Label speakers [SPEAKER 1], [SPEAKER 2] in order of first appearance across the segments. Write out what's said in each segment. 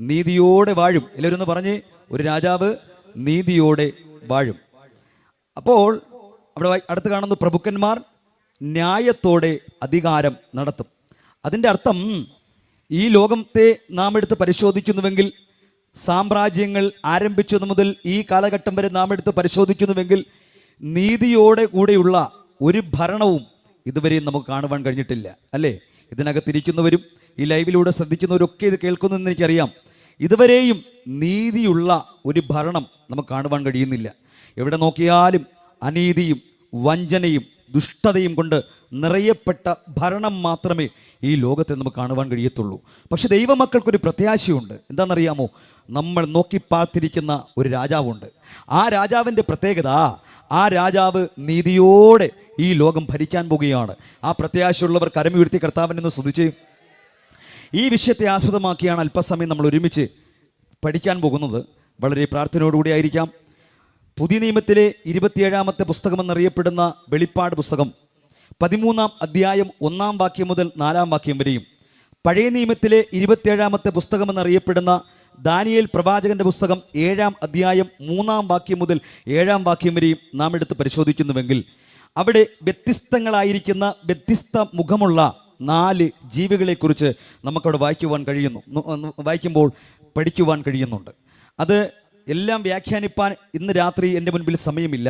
[SPEAKER 1] നീതിയോടെ വാഴും. എല്ലാവരും ഒന്ന് പറഞ്ഞ്, ഒരു രാജാവ് നീതിയോടെ വാഴും. അപ്പോൾ അവിടെ അടുത്ത് കാണുന്നു, പ്രഭുക്കന്മാർ ന്യായത്തോടെ അധികാരം നടത്തും. അതിൻ്റെ അർത്ഥം, ഈ ലോകത്തെ നാം എടുത്ത് പരിശോധിക്കുന്നുവെങ്കിൽ, സാമ്രാജ്യങ്ങൾ ആരംഭിച്ചതു മുതൽ ഈ കാലഘട്ടം വരെ നാം എടുത്ത് പരിശോധിക്കുന്നുവെങ്കിൽ, നീതിയോടെ കൂടെയുള്ള ഒരു ഭരണവും ഇതുവരെയും നമുക്ക് കാണുവാൻ കഴിഞ്ഞിട്ടില്ല, അല്ലേ? ഇതിനകത്തിരിക്കുന്നവരും ഈ ലൈവിലൂടെ ശ്രദ്ധിക്കുന്നവരൊക്കെ ഇത് കേൾക്കുന്നതെന്ന് എനിക്കറിയാം. ഇതുവരെയും നീതിയുള്ള ഒരു ഭരണം നമുക്ക് കാണുവാൻ കഴിയുന്നില്ല. എവിടെ നോക്കിയാലും അനീതിയും വഞ്ചനയും ദുഷ്ടതയും കൊണ്ട് നിറയപ്പെട്ട ഭരണം മാത്രമേ ഈ ലോകത്തെ നമുക്ക് കാണുവാൻ കഴിയത്തുള്ളൂ. പക്ഷെ ദൈവമക്കൾക്കൊരു പ്രത്യാശയുണ്ട്. എന്താണെന്നറിയാമോ? നമ്മൾ നോക്കി പാർത്തിരിക്കുന്ന ഒരു രാജാവുണ്ട്. ആ രാജാവിൻ്റെ പ്രത്യേകത, ആ രാജാവ് നീതിയോടെ ഈ ലോകം ഭരിക്കാൻ പോവുകയാണ്. ആ പ്രത്യാശയുള്ളവർ കരമുയർത്തി കർത്താവിനെ സ്തുതിച്ച് ഈ വിഷയത്തെ ആസ്പദമാക്കിയാണ് അല്പസമയം നമ്മൾ ഒരുമിച്ച് പഠിക്കാൻ പോകുന്നത്. വളരെ പ്രാർത്ഥനയോടുകൂടി ആയിരിക്കാം. പുതിയ നിയമത്തിലെ 27-ാമത്തെ പുസ്തകമെന്നറിയപ്പെടുന്ന വെളിപ്പാട് പുസ്തകം 13-ാം അധ്യായം 1-ാം വാക്യം മുതൽ 4-ാം വാക്യം വരെയും, പഴയ നിയമത്തിലെ 27-ാമത്തെ പുസ്തകമെന്നറിയപ്പെടുന്ന ദാനിയേൽ പ്രവാചകന്റെ പുസ്തകം 7-ാം അധ്യായം 3-ാം വാക്യം മുതൽ 7-ാം വാക്യം വരെയും നാം എടുത്ത് പരിശോധിക്കുന്നുവെങ്കിൽ, അവിടെ വ്യത്യസ്തങ്ങളായിരിക്കുന്ന വ്യത്യസ്ത മുഖമുള്ള 4 ജീവികളെക്കുറിച്ച് നമുക്കവിടെ വായിക്കുമ്പോൾ പഠിക്കുവാൻ കഴിയുന്നുണ്ട്. അത് എല്ലാം വ്യാഖ്യാനിപ്പാൻ ഇന്ന് രാത്രി എൻ്റെ മുൻപിൽ സമയമില്ല.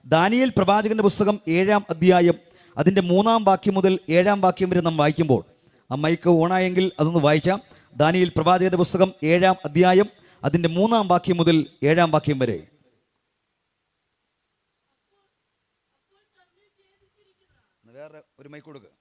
[SPEAKER 1] ദാനിയേൽ പ്രവാചകന്റെ പുസ്തകം 7-ാം അധ്യായം അതിൻ്റെ 3-ാം വാക്യം മുതൽ 7-ാം വാക്യം വരെ നാം വായിക്കുമ്പോൾ, ആ മൈക്ക് ഓണായെങ്കിൽ അതൊന്ന് വായിക്കാം. ദാനിയേൽ പ്രവാചകന്റെ പുസ്തകം 7-ാം അധ്യായം അതിൻ്റെ 3-ാം വാക്യം മുതൽ 7-ാം വാക്യം വരെ. വേറെ ഒരു മൈക്ക് കൊടുക്കുക.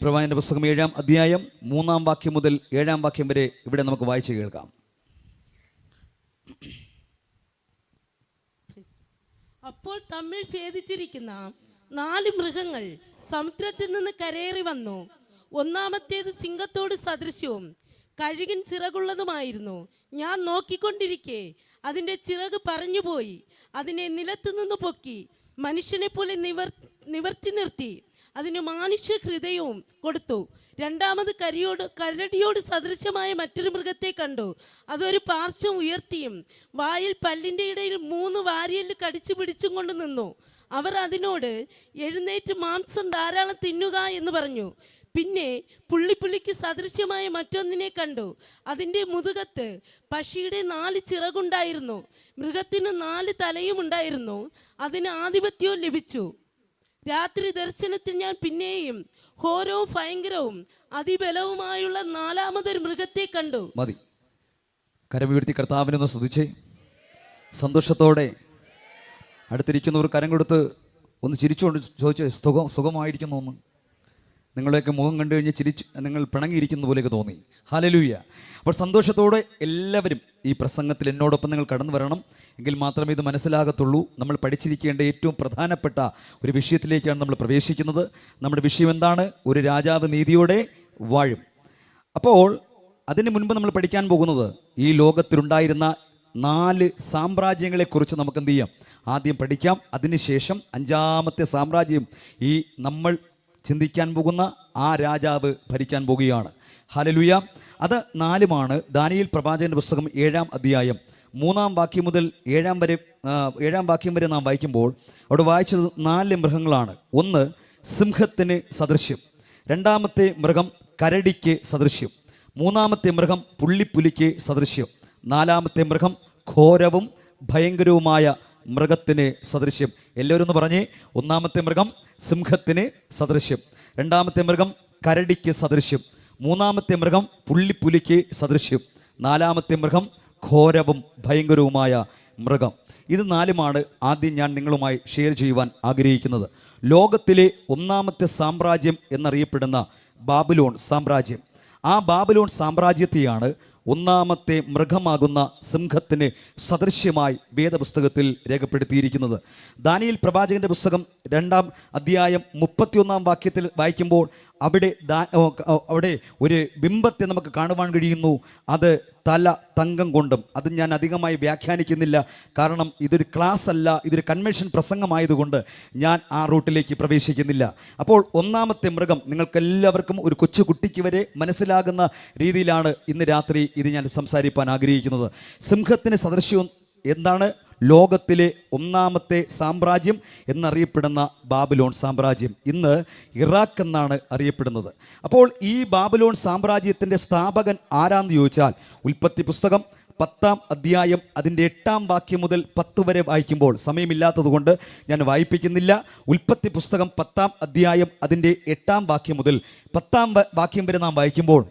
[SPEAKER 1] പ്രവാചകന്റെ പുസ്തകം 7-ാം അധ്യായം 3-ാം വാക്യം മുതൽ 7-ാം വാക്യം വരെ ഇവിടെ നമുക്ക് വായിച്ച് കേൾക്കാം.
[SPEAKER 2] അപ്പോൾ തമ്മിൽ ഭേദിച്ചിരിക്കുന്ന 4 മൃഗങ്ങൾ സമുദ്രത്തിൽ നിന്ന് കരയേറി വന്നു. ഒന്നാമത്തേത് സിംഹത്തോട് സദൃശ്യവും കഴുകിൻ ചിറകുള്ളതുമായിരുന്നു. ഞാൻ നോക്കിക്കൊണ്ടിരിക്കെ അതിൻ്റെ ചിറക് പറഞ്ഞുപോയി. അതിനെ നിലത്തുനിന്ന് പൊക്കി മനുഷ്യനെ പോലെ നിവർത്തി നിർത്തി. അതിന് മാനുഷ്യ ഹൃദയവും കൊടുത്തു. രണ്ടാമത് കരടിയോട് സദൃശമായ മറ്റൊരു മൃഗത്തെ കണ്ടു. അതൊരു പാർശ്വം ഉയർത്തിയും വായിൽ പല്ലിൻ്റെ ഇടയിൽ 3 വാരിയല് കടിച്ചു പിടിച്ചും കൊണ്ട് നിന്നു. അവർ അതിനോട്, എഴുന്നേറ്റ് മാംസം ധാരാളം തിന്നുക എന്ന് പറഞ്ഞു. പിന്നെ പുള്ളിക്ക് സദൃശ്യമായ മറ്റൊന്നിനെ കണ്ടു. അതിൻ്റെ മുതുകത്ത് പക്ഷിയുടെ 4 ചിറകുണ്ടായിരുന്നു. മൃഗത്തിന് 4 തലയും ഉണ്ടായിരുന്നു. അതിന് ആധിപത്യവും ലഭിച്ചു. രാത്രി ദർശനത്തിൽ ഞാൻ പിന്നെയും ഘോരവും ഭയങ്കരവും അതിബലവുമായുള്ള 4ാമതൊരു മൃഗത്തെ കണ്ടു.
[SPEAKER 1] മതി. കരം ഉയർത്തി കർത്താവിനെ സ്തുതിച്ചേ. സന്തോഷത്തോടെ അടുത്തിരിക്കുന്നവർ കരം കൊടുത്ത് ഒന്ന് ചിരിച്ചുകൊണ്ട് ചോദിച്ച്, സുഖമായിരിക്കുന്നു എന്ന്. നിങ്ങളെയൊക്കെ മുഖം കണ്ടു കഴിഞ്ഞ് നിങ്ങൾ പിണങ്ങിയിരിക്കുന്ന പോലെയൊക്കെ തോന്നി. ഹല്ലേലൂയ. അപ്പോൾ സന്തോഷത്തോടെ എല്ലാവരും ഈ പ്രസംഗത്തിൽ എന്നോടൊപ്പം നിങ്ങൾ കടന്നു വരണം. എങ്കിൽ മാത്രമേ ഇത് മനസ്സിലാകത്തുള്ളൂ. നമ്മൾ പഠിച്ചിരിക്കേണ്ട ഏറ്റവും പ്രധാനപ്പെട്ട ഒരു വിഷയത്തിലേക്കാണ് നമ്മൾ പ്രവേശിക്കുന്നത്. നമ്മുടെ വിഷയം എന്താണ്? ഒരു രാജാവ് നീതിയോടെ വാഴും. അപ്പോൾ അതിന് മുൻപ് നമ്മൾ പഠിക്കാൻ പോകുന്നത് ഈ ലോകത്തിലുണ്ടായിരുന്ന 4 സാമ്രാജ്യങ്ങളെക്കുറിച്ച് നമുക്ക് എന്ത് ചെയ്യാം? ആദ്യം പഠിക്കാം. അതിനുശേഷം 5ാമത്തെ സാമ്രാജ്യം ഈ നമ്മൾ ചിന്തിക്കാൻ പോകുന്ന ആ രാജാവ് ഭരിക്കാൻ പോകുകയാണ്. ഹല്ലേലൂയ. അത് 4 ദാനിയേൽ പ്രവാചകന്റെ പുസ്തകം 7-ാം അധ്യായം 3-ാം വാക്യം മുതൽ 7-ാം വാക്യം വരെ നാം വായിക്കുമ്പോൾ അവിടെ വായിച്ചത് 4 മൃഗങ്ങളാണ്. ഒന്ന് സിംഹത്തിന് സദൃശ്യം, 2ാമത്തെ മൃഗം കരടിക്ക് സദൃശ്യം, 3ാമത്തെ മൃഗം പുള്ളിപ്പുലിക്ക് സദൃശ്യം, 4ാമത്തെ മൃഗം ഘോരവും ഭയങ്കരവുമായ മൃഗത്തിന് സദൃശ്യം. എല്ലാവരും ഒന്ന് പറഞ്ഞേ. 1ാമത്തെ മൃഗം സിംഹത്തിന് സദൃശ്യം, 2ാമത്തെ മൃഗം കരടിക്ക് സദൃശ്യം, 3ാമത്തെ മൃഗം പുള്ളിപ്പുലിക്ക് സദൃശ്യം, 4ാമത്തെ മൃഗം ഘോരവും ഭയങ്കരവുമായ മൃഗം. ഇത് 4 ആദ്യം ഞാൻ നിങ്ങളുമായി ഷെയർ ചെയ്യുവാൻ ആഗ്രഹിക്കുന്നത്. ലോകത്തിലെ 1ാമത്തെ സാമ്രാജ്യം എന്നറിയപ്പെടുന്ന ബാബിലോൺ സാമ്രാജ്യം. ആ ബാബിലോൺ സാമ്രാജ്യത്തെയാണ് ഒന്നാമത്തെ മൃഗമാകുന്ന സിംഹത്തിന് സദൃശ്യമായി വേദപുസ്തകത്തിൽ രേഖപ്പെടുത്തിയിരിക്കുന്നത്. ദാനിയേൽ പ്രവാചകന്റെ പുസ്തകം 2-ാം അധ്യായം 31-ാം വാക്യത്തിൽ വായിക്കുമ്പോൾ അവിടെ ഒരു ബിംബത്തെ നമുക്ക് കാണുവാൻ കഴിയുന്നു. അത് തല തങ്കം കൊണ്ടും. അത് ഞാൻ അധികമായി വ്യാഖ്യാനിക്കുന്നില്ല, കാരണം ഇതൊരു ക്ലാസ് അല്ല, ഇതൊരു കൺവെൻഷൻ പ്രസംഗമായതുകൊണ്ട് ഞാൻ ആ റൂട്ടിലേക്ക് പ്രവേശിക്കുന്നില്ല. അപ്പോൾ ഒന്നാമത്തെ മൃഗം നിങ്ങൾക്കെല്ലാവർക്കും ഒരു കൊച്ചു കുട്ടിക്ക് വരെ മനസ്സിലാകുന്ന രീതിയിലാണ് ഇന്ന് രാത്രി ഇത് ഞാൻ സംസാരിപ്പാൻ ആഗ്രഹിക്കുന്നത്. സിംഹത്തിന് സദൃശ്യം എന്താണ്? ലോകത്തിലെ ഒന്നാമത്തെ സാമ്രാജ്യം എന്നറിയപ്പെടുന്ന ബാബിലോൺ സാമ്രാജ്യം ഇന്ന് ഇറാഖ് എന്നാണ് അറിയപ്പെടുന്നത്. അപ്പോൾ ഈ ബാബിലോൺ സാമ്രാജ്യത്തിൻ്റെ സ്ഥാപകൻ ആരാന്ന് ചോദിച്ചാൽ, ഉൽപ്പത്തി പുസ്തകം 10-ാം അധ്യായം അതിൻ്റെ 8-ാം വാക്യം മുതൽ 10 വരെ വായിക്കുമ്പോൾ, സമയമില്ലാത്തതുകൊണ്ട് ഞാൻ വായിപ്പിക്കുന്നില്ല. ഉൽപ്പത്തി പുസ്തകം 10-ാം അധ്യായം അതിൻ്റെ 8-ാം വാക്യം മുതൽ 10-ാം വാക്യം വരെ നാം വായിക്കുമ്പോൾ,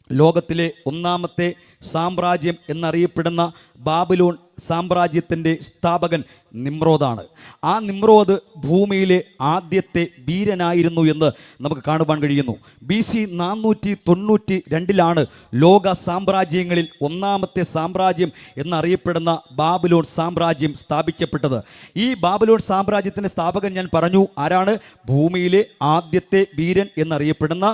[SPEAKER 1] ലോകത്തിലെ ഒന്നാമത്തെ സാമ്രാജ്യം എന്നറിയപ്പെടുന്ന ബാബിലോൺ സാമ്രാജ്യത്തിൻ്റെ സ്ഥാപകൻ നിമ്രോദാണ്. ആ നിമ്രോദ് ഭൂമിയിലെ ആദ്യത്തെ വീരനായിരുന്നു എന്ന് നമുക്ക് കാണുവാൻ കഴിയുന്നു. BC 492 ലോക സാമ്രാജ്യങ്ങളിൽ ഒന്നാമത്തെ സാമ്രാജ്യം എന്നറിയപ്പെടുന്ന ബാബിലോൺ സാമ്രാജ്യം സ്ഥാപിക്കപ്പെട്ടത്. ഈ ബാബിലോൺ സാമ്രാജ്യത്തിൻ്റെ സ്ഥാപകൻ ഞാൻ പറഞ്ഞു ആരാണ്? ഭൂമിയിലെ ആദ്യത്തെ വീരൻ എന്നറിയപ്പെടുന്ന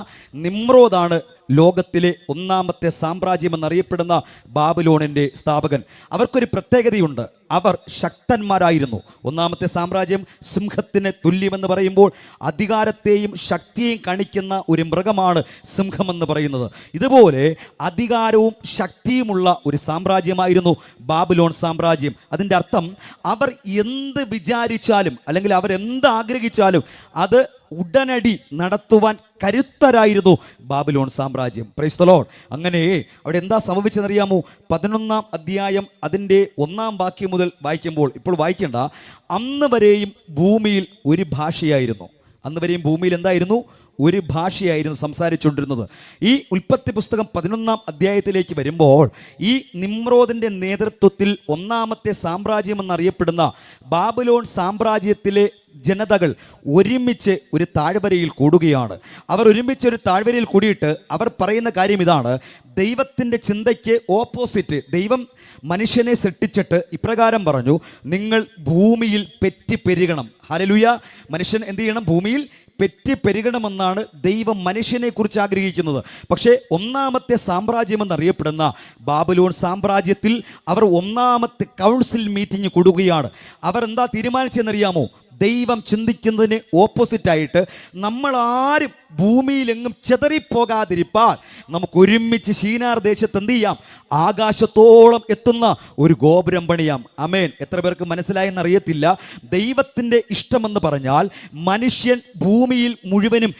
[SPEAKER 1] നിമ്രോദാണ് ലോകത്തിലെ ഒന്നാമത്തെ സാമ്രാജ്യം എന്നറിയപ്പെടുന്ന ബാബിലോണിൻ്റെ സ്ഥാപകൻ. അവർക്കൊരു പ്രത്യേകതയുണ്ട്, അവർ ശക്തന്മാരായിരുന്നു. ഒന്നാമത്തെ സാമ്രാജ്യം സിംഹത്തിന് തുല്യമെന്ന് പറയുമ്പോൾ അധികാരത്തെയും ശക്തിയെയും കാണിക്കുന്ന ഒരു മൃഗമാണ് സിംഹമെന്ന് പറയുന്നത്. ഇതുപോലെ അധികാരവും ശക്തിയുമുള്ള ഒരു സാമ്രാജ്യമായിരുന്നു ബാബിലോൺ സാമ്രാജ്യം. അതിൻ്റെ അർത്ഥം അവർ എന്ത് വിചാരിച്ചാലും അല്ലെങ്കിൽ അവരെന്ത് ആഗ്രഹിച്ചാലും അത് ഉടനടി നടത്തുവാൻ കരുത്തരായിരുന്നു ബാബിലോൺ സാമ്രാജ്യം. Praise the Lord. അങ്ങനെ അവിടെ എന്താ സംഭവിച്ചതെന്നറിയാമോ? 11-ാം അധ്യായം അതിൻ്റെ 1-ാം വാക്യം മുതൽ വായിക്കുമ്പോൾ, ഇപ്പോൾ വായിക്കേണ്ട, അന്ന് വരെയും ഭൂമിയിൽ ഒരു ഭാഷയായിരുന്നു. അന്ന് വരെയും ഭൂമിയിൽ എന്തായിരുന്നു? ഒരു ഭാഷയായിരുന്നു സംസാരിച്ചുകൊണ്ടിരുന്നത്. ഈ ഉൽപ്പത്തി പുസ്തകം 11-ാം അധ്യായത്തിലേക്ക് വരുമ്പോൾ, ഈ നിമ്രോദിൻ്റെ നേതൃത്വത്തിൽ ഒന്നാമത്തെ സാമ്രാജ്യം എന്നറിയപ്പെടുന്ന ബാബിലോൺ സാമ്രാജ്യത്തിലെ ജനതകൾ ഒരുമിച്ച് ഒരു താഴ്വരയിൽ കൂടുകയാണ്. അവർ ഒരുമിച്ച് ഒരു താഴ്വരയിൽ കൂടിയിട്ട് അവർ പറയുന്ന കാര്യം ഇതാണ്: ദൈവത്തിൻ്റെ ചിന്തയ്ക്ക് ഓപ്പോസിറ്റ് ദൈവം മനുഷ്യനെ സൃഷ്ടിച്ചിട്ട് ഇപ്രകാരം പറഞ്ഞു, നിങ്ങൾ ഭൂമിയിൽ പെരുകണം. ഹല്ലേലൂയ. മനുഷ്യൻ എന്ത് ചെയ്യണം? ഭൂമിയിൽ പെരുകണമെന്നാണ് ദൈവം മനുഷ്യനെ കുറിച്ച് ആഗ്രഹിക്കുന്നത്. പക്ഷേ ഒന്നാമത്തെ സാമ്രാജ്യം എന്നറിയപ്പെടുന്ന ബാബിലോൺ സാമ്രാജ്യത്തിൽ അവർ ഒന്നാമത്തെ കൗൺസിൽ മീറ്റിംഗ് കൂടുകയാണ്. അവർ എന്താ തീരുമാനിച്ചെന്നറിയാമോ? ദൈവം ചിന്തിക്കുന്നതിന് ഓപ്പോസിറ്റായിട്ട് നമ്മളാരും ഭൂമിയിലെങ്ങും ചെതറിപ്പോകാതിരിപ്പാൻ നമുക്ക് ഒരുമിച്ച് ശീനാർ ദേശത്ത് എന്ത് ചെയ്യാം? ആകാശത്തോളം എത്തുന്ന ഒരു ഗോപുരം പണിയാം. അമേൻ. എത്ര പേർക്ക് മനസ്സിലായെന്നറിയത്തില്ല. ദൈവത്തിൻ്റെ ഇഷ്ടമെന്ന് പറഞ്ഞാൽ മനുഷ്യൻ ഭൂമിയിൽ മുഴുവനും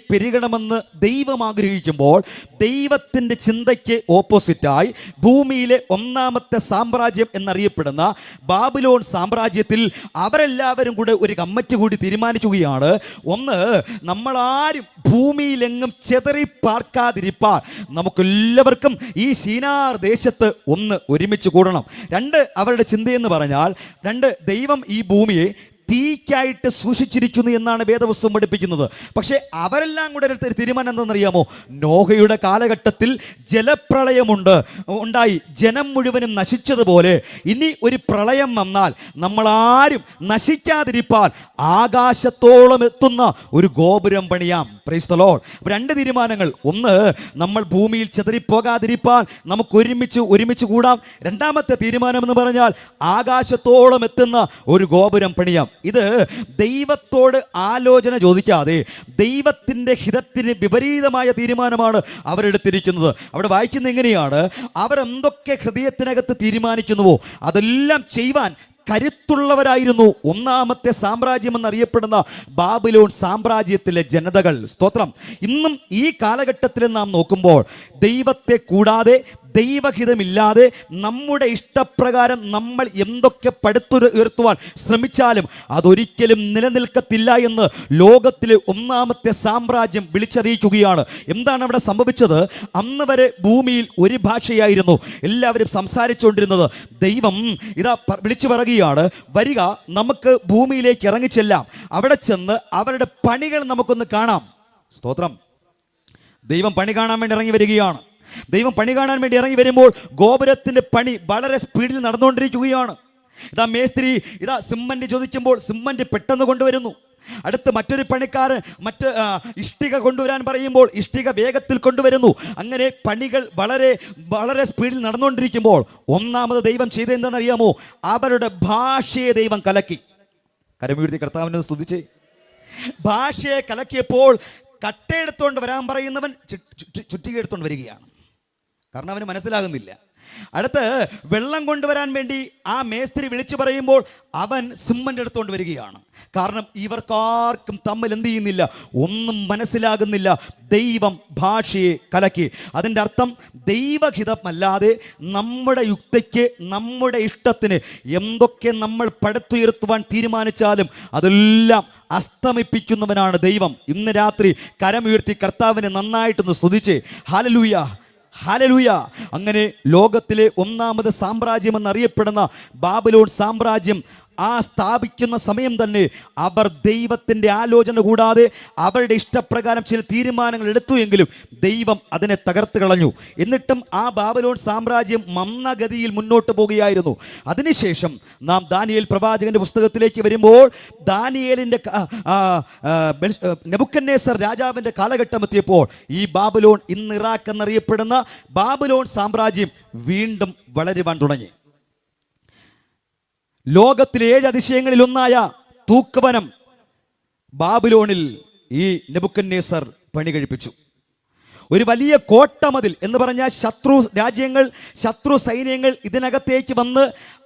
[SPEAKER 1] പെരുകണമെന്ന് ദൈവം ആഗ്രഹിക്കുമ്പോൾ, ദൈവത്തിൻ്റെ ചിന്തയ്ക്ക് ഓപ്പോസിറ്റായി ഭൂമിയിലെ ഒന്നാമത്തെ സാമ്രാജ്യം എന്നറിയപ്പെടുന്ന ബാബിലോൺ സാമ്രാജ്യത്തിൽ അവരെല്ലാവരും കൂടെ ഒരു കമ്മിറ്റി കൂടി തീരുമാനിക്കുകയാണ്. ഒന്ന്, നമ്മളാരും ഭൂമിയിലെങ്ങും ചെതറി പാർക്കാതിരിപ്പാൻ നമുക്കെല്ലാവർക്കും ഈ ശീനാർ ദേശത്ത് ഒന്ന് ഒരുമിച്ച് കൂടണം. 2, അവരുടെ ചിന്തയെന്ന് പറഞ്ഞാൽ, 2, ദൈവം ഈ ഭൂമിയെ തീക്കായിട്ട് സൂക്ഷിച്ചിരിക്കുന്നു എന്നാണ് വേദപുസ്തകം പഠിപ്പിക്കുന്നത്. പക്ഷേ അവരെല്ലാം കൂടെ ഒരു തീരുമാനം എന്താണെന്നറിയാമോ? നോഹയുടെ കാലഘട്ടത്തിൽ ഉണ്ടായി, ജനം മുഴുവനും നശിച്ചതുപോലെ ഇനി ഒരു പ്രളയം വന്നാൽ നമ്മളാരും നശിക്കാതിരിപ്പാൻ ആകാശത്തോളം എത്തുന്ന ഒരു ഗോപുരം പണിയാം. Praise the Lord. 2 തീരുമാനങ്ങൾ. ഒന്ന്, നമ്മൾ ഭൂമിയിൽ ചെതറിപ്പോകാതിരിപ്പാൻ നമുക്ക് ഒരുമിച്ച് കൂടാം. 2ാമത്തെ തീരുമാനം എന്ന് പറഞ്ഞാൽ ആകാശത്തോളം എത്തുന്ന ഒരു ഗോപുരം പണിയാം. ഇത് ദൈവത്തോട് ആലോചന ചോദിക്കാതെ ദൈവത്തിൻ്റെ ഹിതത്തിന് വിപരീതമായ തീരുമാനമാണ് അവരെടുത്തിരിക്കുന്നത്. അവിടെ വായിക്കുന്നത് എങ്ങനെയാണ്? അവരെന്തൊക്കെ ഹൃദയത്തിനകത്ത് തീരുമാനിക്കുന്നുവോ അതെല്ലാം ചെയ്യുവാൻ കരുത്തുള്ളവരായിരുന്നു ഒന്നാമത്തെ സാമ്രാജ്യം എന്നറിയപ്പെടുന്ന ബാബിലോൺ സാമ്രാജ്യത്തിലെ ജനതകൾ. സ്തോത്രം. ഇന്നും ഈ കാലഘട്ടത്തിൽ നാം നോക്കുമ്പോൾ ദൈവത്തെ കൂടാതെ, ദൈവഹിതമില്ലാതെ നമ്മുടെ ഇഷ്ടപ്രകാരം നമ്മൾ എന്തൊക്കെ പടുത്തുയർത്തുവാൻ ശ്രമിച്ചാലും അതൊരിക്കലും നിലനിൽക്കത്തില്ല എന്ന് ലോകത്തിലെ ഒന്നാമത്തെ സാമ്രാജ്യം വിളിച്ചറിയിക്കുകയാണ്. എന്താണ് അവിടെ സംഭവിച്ചത്? അന്ന് വരെ ഭൂമിയിൽ ഒരു ഭാഷയായിരുന്നു എല്ലാവരും സംസാരിച്ചുകൊണ്ടിരുന്നത്. ദൈവം ഇതാ വിളിച്ചു പറയുകയാണ്, വരിക, നമുക്ക് ഭൂമിയിലേക്ക് ഇറങ്ങിച്ചെല്ലാം, അവിടെ ചെന്ന് അവരുടെ പണികൾ നമുക്കൊന്ന് കാണാം. സ്തോത്രം. ദൈവം പണി കാണാൻ വേണ്ടി ഇറങ്ങി വരികയാണ്. ദൈവം പണി കാണാൻ വേണ്ടി ഇറങ്ങി വരുമ്പോൾ ഗോപുരത്തിന്റെ പണി വളരെ സ്പീഡിൽ നടന്നുകൊണ്ടിരിക്കുകയാണ്. ഇതാ മേസ്ത്രി ഇതാ സിമന്റ് ചോദിക്കുമ്പോൾ സിമന്റ് പെട്ടെന്ന് കൊണ്ടുവരുന്നു. അടുത്ത് മറ്റൊരു പണിക്കാരൻ ഇഷ്ടിക കൊണ്ടുവരാൻ പറയുമ്പോൾ ഇഷ്ടിക വേഗത്തിൽ കൊണ്ടുവരുന്നു. അങ്ങനെ പണികൾ വളരെ വളരെ സ്പീഡിൽ നടന്നുകൊണ്ടിരിക്കുമ്പോൾ ഒന്നാമത് ദൈവം ചെയ്തതെന്താണെന്നറിയാമോ? അവരുടെ ഭാഷയെ ദൈവം കലക്കി. കരമുയർത്തി കർത്താവിനെ സ്തുതിച്ചേ. ഭാഷയെ കലക്കിയപ്പോൾ കട്ടയെടുത്തോണ്ട് വരാൻ പറയുന്നവൻ ചുറ്റിക എടുത്തോണ്ട് വരികയാണ്. കാരണം അവന് മനസ്സിലാകുന്നില്ല. അടുത്ത് വെള്ളം കൊണ്ടുവരാൻ വേണ്ടി ആ മേസ്ത്രി വിളിച്ചു പറയുമ്പോൾ അവൻ സിമന്റ് എടുത്തുകൊണ്ട് വരികയാണ്. കാരണം ഇവർക്കാർക്കും തമ്മിൽ എന്ത് ചെയ്യുന്നില്ല, ഒന്നും മനസ്സിലാകുന്നില്ല. ദൈവം ഭാഷയെ കലക്കി. അതിൻ്റെ അർത്ഥം ദൈവഹിതമല്ലാതെ നമ്മുടെ യുക്തിക്ക് നമ്മുടെ ഇഷ്ടത്തിന് എന്തൊക്കെ നമ്മൾ പടുത്തുയർത്തുവാൻ തീരുമാനിച്ചാലും അതെല്ലാം അസ്തമിപ്പിക്കുന്നവനാണ് ദൈവം. ഇന്ന് രാത്രി കരമുയർത്തി കർത്താവിനെ നന്നായിട്ടൊന്ന് സ്തുതിച്ചേ. Hallelujah, hallelujah. അങ്ങനെ ലോകത്തിലെ ഒന്നാമത് സാമ്രാജ്യം എന്നറിയപ്പെടുന്ന ബാബിലോൺ സാമ്രാജ്യം സ്ഥാപിക്കുന്ന സമയം തന്നെ അവർ ദൈവത്തിൻ്റെ ആലോചന കൂടാതെ അവരുടെ ഇഷ്ടപ്രകാരം ചില തീരുമാനങ്ങൾ എടുത്തു എങ്കിലും ദൈവം അതിനെ തകർത്ത് കളഞ്ഞു. എന്നിട്ടും ആ ബാബിലോൺ സാമ്രാജ്യം മന്ദഗതിയിൽ മുന്നോട്ട് പോകുകയായിരുന്നു. അതിനുശേഷം നാം ദാനിയേൽ പ്രവാചകന്റെ പുസ്തകത്തിലേക്ക് വരുമ്പോൾ ദാനിയേലിൻ്റെ നെബൂഖദ്നേസർ രാജാവിൻ്റെ കാലഘട്ടം എത്തിയപ്പോൾ ഈ ബാബിലോൺ, ഇന്ന് ഇറാഖ് എന്നറിയപ്പെടുന്ന ബാബിലോൺ സാമ്രാജ്യം വീണ്ടും വളരുവാൻ തുടങ്ങി. ലോകത്തിലെ 7 അതിശയങ്ങളിൽ ഒന്നായ തൂക്കുവനം ബാബിലോണിൽ ഈ നെബൂഖദ്നേസർ പണി കഴിപ്പിച്ചു. ഒരു വലിയ കോട്ടമതിൽ എന്ന് പറഞ്ഞാൽ ശത്രു രാജ്യങ്ങൾ, ശത്രു സൈന്യങ്ങൾ ഇതിനകത്തേക്ക് വന്ന്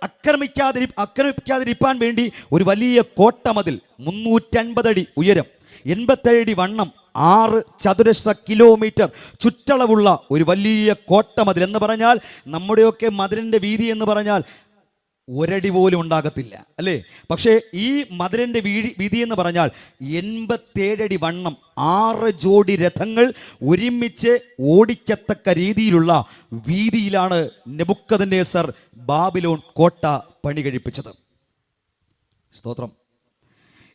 [SPEAKER 1] ആക്രമിക്കാതിരിക്കാൻ വേണ്ടി ഒരു വലിയ കോട്ടമതിൽ 350 അടി ഉയരം, 87 അടി വണ്ണം, 6 ചതുരശ്ര കിലോമീറ്റർ ചുറ്റളവുള്ള ഒരു വലിയ കോട്ടമതിൽ എന്ന് പറഞ്ഞാൽ നമ്മുടെയൊക്കെ മതിലിൻ്റെ വീതി എന്ന് പറഞ്ഞാൽ ഒരടി പോലും ഉണ്ടാകത്തില്ല അല്ലേ? പക്ഷേ ഈ മതിലിൻ്റെ വീതി എന്ന് പറഞ്ഞാൽ 87 അടി വണ്ണം, 6 ജോഡി രഥങ്ങൾ ഒരുമിച്ച് ഓടിക്കത്തക്ക രീതിയിലുള്ള വീതിയിലാണ് നെബൂഖദ്നേസർ ബാബിലോൺ കോട്ട പണി കഴിപ്പിച്ചത്. സ്തോത്രം.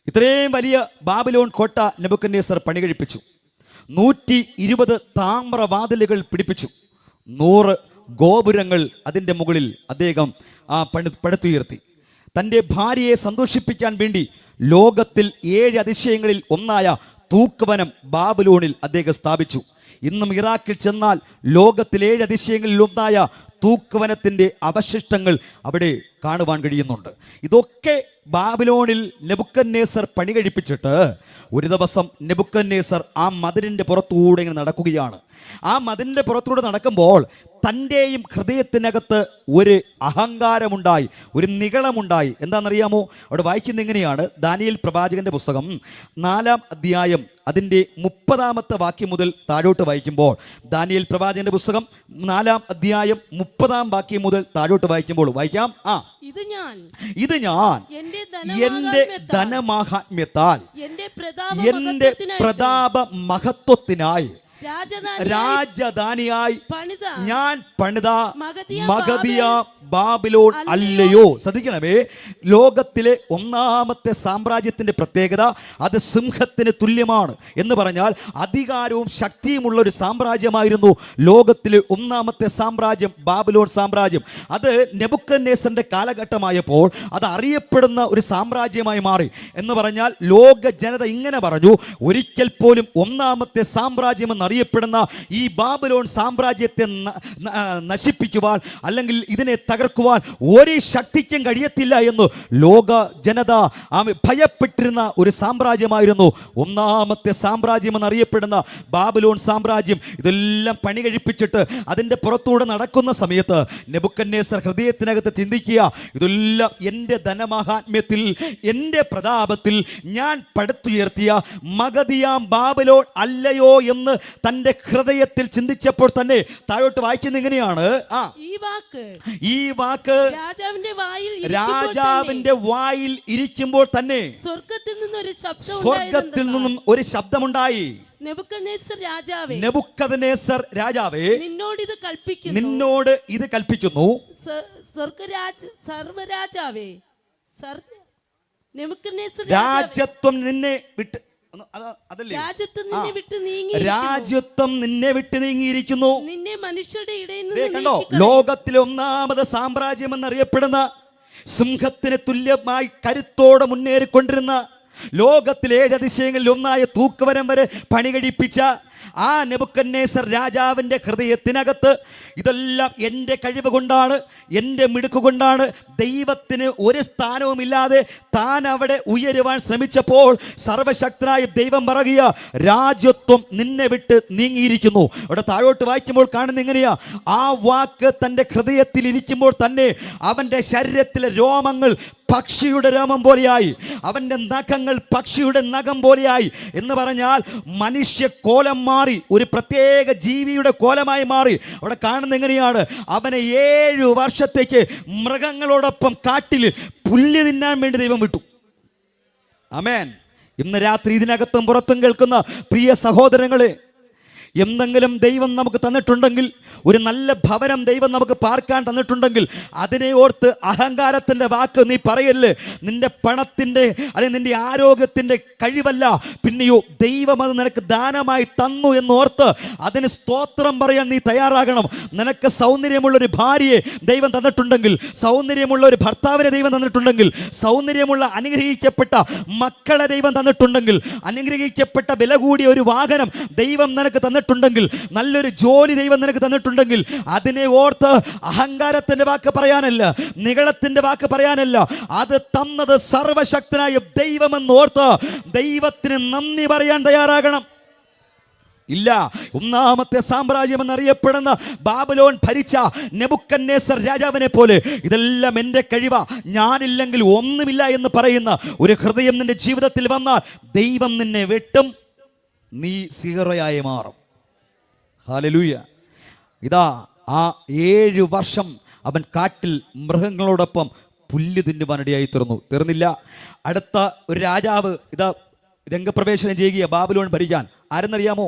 [SPEAKER 1] ഇത്രയും വലിയ ബാബിലോൺ കോട്ട നെബൂഖദ്നേസർ പണി കഴിപ്പിച്ചു. 120 താമ്രവാതിലുകൾ പിടിപ്പിച്ചു. 100 ഗോപുരങ്ങൾ അതിൻ്റെ മുകളിൽ അദ്ദേഹം പടുത്തുയർത്തി. തൻ്റെ ഭാര്യയെ സന്തോഷിപ്പിക്കാൻ വേണ്ടി ലോകത്തിൽ 7 അതിശയങ്ങളിൽ ഒന്നായ തൂക്കുവനം ബാബിലോണിൽ അദ്ദേഹം സ്ഥാപിച്ചു. ഇന്നും ഇറാഖിൽ ചെന്നാൽ ലോകത്തിൽ 7 അതിശയങ്ങളിൽ ഒന്നായ തൂക്കുവനത്തിൻ്റെ അവശിഷ്ടങ്ങൾ അവിടെ കാണുവാൻ കഴിയുന്നുണ്ട്. ഇതൊക്കെ ബാബിലോണിൽ നെബൂഖദ്നേസർ പണി കഴിപ്പിച്ചിട്ട് ഒരു ദിവസം നെബൂഖദ്നേസർ ആ മതിലിൻ്റെ പുറത്തൂടെ ഇങ്ങനെ നടക്കുകയാണ്. ആ മതിലിൻ്റെ പുറത്തൂടെ നടക്കുമ്പോൾ തൻ്റെയും ഹൃദയത്തിനകത്ത് ഒരു അഹങ്കാരമുണ്ടായി, ഒരു നിഗളമുണ്ടായി. എന്താണെന്നറിയാമോ? അവിടെ വായിക്കുന്ന എങ്ങനെയാണ്? ദാനിയേൽ പ്രവാചകന്റെ പുസ്തകം 4-ാം അധ്യായം അതിൻ്റെ 30-ാമത്തെ വാക്യം മുതൽ താഴോട്ട് വായിക്കുമ്പോൾ, ദാനിയേൽ പ്രവാചകന്റെ പുസ്തകം 4-ാം അധ്യായം 30-ാം വാക്യം മുതൽ താഴോട്ട് വായിക്കുമ്പോൾ വായിക്കാം. ഇത് ഞാൻ എന്റെ ധനമാഹാത്മ്യത്താൽ എന്റെ പ്രതാപ മഹത്വത്തിനായി രാജധാനിയായി ഞാൻ പണിത മഗദിയ ബാബിലോൺ അല്ലയോ. ശ്രദ്ധിക്കണമേ, ലോകത്തിലെ ഒന്നാമത്തെ സാമ്രാജ്യത്തിന്റെ പ്രത്യേകത അത് സിംഹത്തിന് തുല്യമാണ് എന്ന് പറഞ്ഞാൽ അധികാരവും ശക്തിയുമുള്ള ഒരു സാമ്രാജ്യമായിരുന്നു ലോകത്തിലെ ഒന്നാമത്തെ സാമ്രാജ്യം ബാബിലോൺ സാമ്രാജ്യം. അത് നെബൂഖദ്നേസറിന്റെ കാലഘട്ടമായപ്പോൾ അത് അറിയപ്പെടുന്ന ഒരു സാമ്രാജ്യമായി മാറി. എന്ന് പറഞ്ഞാൽ ലോക ജനത ഇങ്ങനെ പറഞ്ഞു, ഒരിക്കൽ പോലും ഒന്നാമത്തെ സാമ്രാജ്യം എന്നറിയപ്പെടുന്ന ഈ ബാബിലോൺ സാമ്രാജ്യത്തെ നശിപ്പിക്കുവാൻ അല്ലെങ്കിൽ ഇതിനെ തകർക്കുവാൻ ഒരു ശക്തിക്കും കഴിയത്തില്ല എന്ന് ലോക ജനത ഭയപ്പെട്ടിരുന്ന ഒരു സാമ്രാജ്യമായിരുന്നു ഒന്നാമത്തെ സാമ്രാജ്യം എന്നറിയപ്പെടുന്ന ബാബിലോൺ സാമ്രാജ്യം. ഇതെല്ലാം പണി കഴിപ്പിച്ചിട്ട് അതിൻ്റെ പുറത്തൂടെ നടക്കുന്ന സമയത്ത് നെബൂഖദ്നേസർ ഹൃദയത്തിനകത്ത് ചിന്തിക്കുക, ഇതെല്ലാം എൻ്റെ ധനമാഹാത്മ്യത്തിൽ എൻ്റെ പ്രതാപത്തിൽ ഞാൻ പടുത്തുയർത്തിയ മഗദിയാം ബാബിലോൺ അല്ലയോ എന്ന് തൻ്റെ ഹൃദയത്തിൽ ചിന്തിച്ചപ്പോൾ തന്നെ താഴോട്ട് വായിക്കുന്നത് എങ്ങനെയാണ്? ഈ വാക്ക് രാജാവിന്റെ വായിൽ ഇരിക്കുമ്പോൾ തന്നെ സ്വർഗത്തിൽ നിന്നും ഒരു ശബ്ദമുണ്ടായി. നെബൂഖദ്നേസർ രാജാവേ, നിന്നോട് ഇത് കൽപ്പിക്കുന്നു, രാജത്വം നിന്നെ വിട്ട് അതല്ലേ
[SPEAKER 2] രാജ്യത്വം നിന്നെ വിട്ട് നീങ്ങി,
[SPEAKER 1] രാജ്യത്വം നിന്നെ വിട്ട് നീങ്ങിയിരിക്കുന്നു.
[SPEAKER 2] നിന്നെ മനുഷ്യരുടെ ഇടയിൽ
[SPEAKER 1] ദേ
[SPEAKER 2] നിന്ന്
[SPEAKER 1] കണ്ടോ, ലോകത്തിലെ ഒന്നാമത് സാമ്രാജ്യം എന്നറിയപ്പെടുന്ന, സിംഹത്തിന് തുല്യമായി കരുത്തോടെ മുന്നേറിക്കൊണ്ടിരുന്ന, ലോകത്തിലെ 7 അതിശയങ്ങളിൽ ഒന്നായ തൂക്കുവരം വരെ പണി കഴിപ്പിച്ച ആ നെബൂഖദ്നേസർ രാജാവിൻ്റെ ഹൃദയത്തിനകത്ത് ഇതെല്ലാം എൻ്റെ കഴിവ് കൊണ്ടാണ്, എൻ്റെ മിടുക്ക് കൊണ്ടാണ്, ദൈവത്തിന് ഒരു സ്ഥാനവുമില്ലാതെ താൻ അവിടെ ഉയരുവാൻ ശ്രമിച്ചപ്പോൾ സർവശക്തനായ ദൈവം പറയുക, രാജ്യത്വം നിന്നെ വിട്ട് നീങ്ങിയിരിക്കുന്നു. അവിടെ താഴോട്ട് വായിക്കുമ്പോൾ കാണുന്ന എങ്ങനെയാ, ആ വാക്ക് തൻ്റെ ഹൃദയത്തിൽ ഇരിക്കുമ്പോൾ തന്നെ അവൻ്റെ ശരീരത്തിലെ രോമങ്ങൾ പക്ഷിയുടെ രോമം പോലെയായി, അവൻ്റെ നഖങ്ങൾ പക്ഷിയുടെ നഖം പോലെയായി. എന്ന് പറഞ്ഞാൽ മനുഷ്യ കോലം മാറി, ഒരു പ്രത്യേക ജീവിയുടെ കോലമായി മാറി. അവിടെ കാണുന്ന എങ്ങനെയാണ്, അവനെ 7 വർഷത്തേക്ക് മൃഗങ്ങളോടൊപ്പം കാട്ടിൽ പുല്ല് തിന്നാൻ വേണ്ടി ദൈവം വിട്ടു. ആമേൻ. ഇന്ന് രാത്രി ഇതിനകത്തും പുറത്തും കേൾക്കുന്ന പ്രിയ സഹോദരങ്ങളെ, എന്തെങ്കിലും ദൈവം നമുക്ക് തന്നിട്ടുണ്ടെങ്കിൽ, ഒരു നല്ല ഭവനം ദൈവം നമുക്ക് പാർക്കാൻ തന്നിട്ടുണ്ടെങ്കിൽ, അതിനെ ഓർത്ത് അഹങ്കാരത്തിൻ്റെ വാക്ക് നീ പറയല്ലേ. നിന്റെ പണത്തിൻ്റെ അല്ലെങ്കിൽ നിന്റെ ആരോഗ്യത്തിൻ്റെ കഴിവല്ല, പിന്നെയോ ദൈവം അത് നിനക്ക് ദാനമായി തന്നു എന്നോർത്ത് അതിന് സ്തോത്രം പറയാൻ നീ തയ്യാറാകണം. നിനക്ക് സൗന്ദര്യമുള്ളൊരു ഭാര്യയെ ദൈവം തന്നിട്ടുണ്ടെങ്കിൽ, സൗന്ദര്യമുള്ള ഒരു ഭർത്താവിനെ ദൈവം തന്നിട്ടുണ്ടെങ്കിൽ, സൗന്ദര്യമുള്ള അനുഗ്രഹിക്കപ്പെട്ട മക്കളെ ദൈവം തന്നിട്ടുണ്ടെങ്കിൽ, അനുഗ്രഹിക്കപ്പെട്ട വില കൂടിയ ഒരു വാഹനം ദൈവം നിനക്ക് തന്നിട്ടുണ്ടെങ്കിൽ, നല്ലൊരു ജോലി ദൈവം നിനക്ക് തന്നിട്ടുണ്ടെങ്കിൽ, അതിനെ ഓർത്ത് അഹങ്കാരത്തിന്റെ വാക്ക് പറയാനല്ല, നിഗളത്തിന്റെ വാക്ക് പറയാനല്ല, അത് തന്നത് സർവശക്തനായ ദൈവമെന്ന് ഓർത്ത് ദൈവത്തിന് നന്ദി പറയാൻ തയ്യാറാകണം. ഇല്ല, ഒന്നാമത്തെ സാമ്രാജ്യം എന്നറിയപ്പെടുന്ന ബാബിലോൺ ഭരിച്ച നെബൂഖദ്നേസർ രാജാവിനെ പോലെ ഇതെല്ലാം എൻ്റെ കഴിവാ, ഞാനില്ലെങ്കിൽ ഒന്നുമില്ല എന്ന് പറയുന്ന ഒരു ഹൃദയം നിന്റെ ജീവിതത്തിൽ വന്നാൽ ദൈവം നിന്നെ വെട്ടും, നീ സീറോയായി മാറും. ഹല്ലേലൂയ. ഇതാ ആ 7 വർഷം അവൻ കാട്ടിൽ മൃഗങ്ങളോടൊപ്പം പുല്ല് തിന്നുവാനിടയായി തീർന്നില്ല. അടുത്ത ഒരു രാജാവ് ഇതാ രംഗപ്രവേശനം ചെയ്യുക ബാബിലോൺ ഭരിക്കാൻ. ആരെന്നറിയാമോ?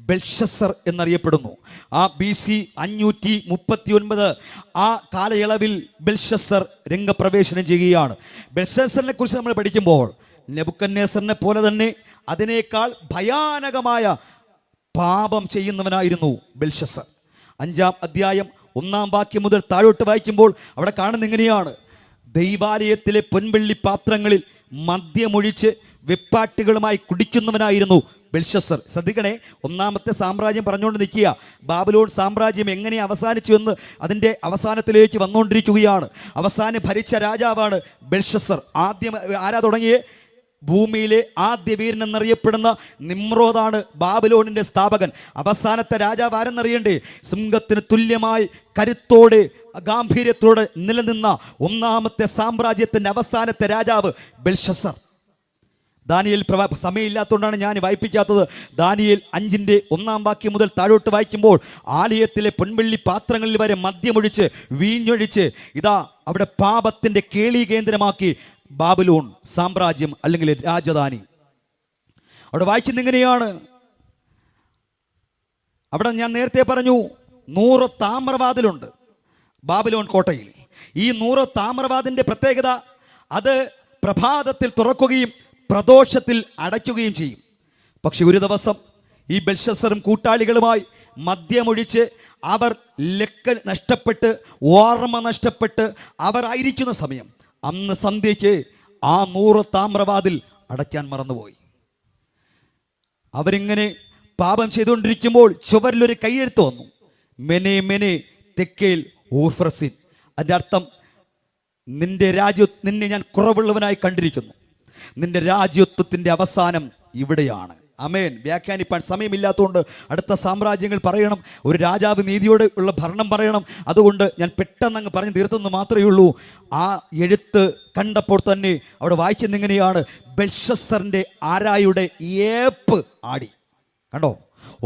[SPEAKER 1] ബെൽഷസ്സർ എന്നറിയപ്പെടുന്നു. ആ BC 539 ആ കാലയളവിൽ ബെൽഷസ്സർ രംഗപ്രവേശനം ചെയ്യുകയാണ്. ബെൽഷസ്സറിനെ കുറിച്ച് നമ്മൾ പഠിക്കുമ്പോൾ നെബൂഖദ്നേസറിനെ പോലെ തന്നെ അതിനേക്കാൾ ഭയാനകമായ പാപം ചെയ്യുന്നവനായിരുന്നു ബെൽഷസ്സർ. 5-ാം അധ്യായം 1-ാം വാക്യം മുതൽ താഴോട്ട് വായിക്കുമ്പോൾ അവിടെ കാണുന്ന എങ്ങനെയാണ്, ദൈവാലയത്തിലെ പൊൻവെള്ളി പാത്രങ്ങളിൽ മദ്യമൊഴിച്ച് വെപ്പാട്ടുകളുമായി കുടിക്കുന്നവനായിരുന്നു ബെൽഷസ്സർ. ശ്രദ്ധിക്കണേ, ഒന്നാമത്തെ സാമ്രാജ്യം പറഞ്ഞുകൊണ്ട് നിൽക്കുക. ബാബിലോൺ സാമ്രാജ്യം എങ്ങനെ അവസാനിച്ചു എന്ന് അതിൻ്റെ അവസാനത്തിലേക്ക് വന്നുകൊണ്ടിരിക്കുകയാണ്. അവസാനം ഭരിച്ച രാജാവാണ് ബെൽഷസ്സർ. ആദ്യം ആരാ തുടങ്ങിയേ? ഭൂമിയിലെ ആദ്യ വീരൻ എന്നറിയപ്പെടുന്ന നിമ്രോദാണ് ബാബിലോണിൻ്റെ സ്ഥാപകൻ. അവസാനത്തെ രാജാവ് ആരെന്നറിയണ്ടേ? സിംഹത്തിന് തുല്യമായി കരുത്തോടെ ഗാംഭീര്യത്തോടെ നിലനിന്ന ഒന്നാമത്തെ സാമ്രാജ്യത്തിൻ്റെ അവസാനത്തെ രാജാവ് ബെൽഷസ്സർ. ദാനിയേൽ സമയമില്ലാത്തതുകൊണ്ടാണ് ഞാൻ വായിപ്പിക്കാത്തത്. ദാനിയേൽ 5-ന്റെ 1-ാം വാക്യം മുതൽ താഴോട്ട് വായിക്കുമ്പോൾ ആലയത്തിലെ പൊൻവെള്ളി പാത്രങ്ങളിൽ വരെ മദ്യമൊഴിച്ച് വീഞ്ഞൊഴിച്ച് ഇതാ അവിടെ പാപത്തിൻ്റെ കേളി കേന്ദ്രമാക്കി ബാബിലോൺ സാമ്രാജ്യം അല്ലെങ്കിൽ രാജധാനി. അവിടെ വായിക്കുന്ന എങ്ങനെയാണ്, അവിടെ ഞാൻ നേരത്തെ പറഞ്ഞു 100 താമ്രവാതിലുണ്ട് ബാബിലോൺ കോട്ടയിൽ. ഈ 100 താമ്രവാതിൻ്റെ പ്രത്യേകത, അത് പ്രഭാതത്തിൽ തുറക്കുകയും പ്രദോഷത്തിൽ അടയ്ക്കുകയും ചെയ്യും. പക്ഷെ ഒരു ദിവസം ഈ ബെൽഷസ്സറും കൂട്ടാളികളുമായി മദ്യമൊഴിച്ച് അവർ ലക്ക് നഷ്ടപ്പെട്ട് ഓർമ്മ നഷ്ടപ്പെട്ട് അവർ ആയിരിക്കുന്ന സമയം, അന്ന് സന്ധ്യയ്ക്ക് ആ 100 താമ്രവാതിൽ അടയ്ക്കാൻ മറന്നുപോയി. അവരിങ്ങനെ പാപം ചെയ്തുകൊണ്ടിരിക്കുമ്പോൾ ചുവരിലൊരു കൈയെഴുത്ത് വന്നു, മെനെ മെനെ തെക്കേൽ ഊഫ്രസിൻ. അതിൻ്റെ അർത്ഥം, നിന്നെ ഞാൻ കുറവുള്ളവനായി കണ്ടിരിക്കുന്നു, നിന്റെ രാജ്യത്വത്തിൻ്റെ അവസാനം ഇവിടെയാണ്. അമേൻ. വ്യാഖ്യാനിപ്പാൻ സമയമില്ലാത്തതുകൊണ്ട് അടുത്ത സാമ്രാജ്യങ്ങൾ പറയണം, ഒരു രാജാവ് നീതിയോടെ ഉള്ള ഭരണം പറയണം. അതുകൊണ്ട് ഞാൻ പെട്ടെന്ന് അങ്ങ് പറഞ്ഞു തീർത്തെന്ന് മാത്രമേ ഉള്ളൂ. ആ എഴുത്ത് കണ്ടപ്പോൾ തന്നെ അവിടെ വായിക്കുന്ന എങ്ങനെയാണ്, ബെൽഷസ്സറിൻ്റെ ആരായുടെ ഏപ്പ് ആടി. കണ്ടോ,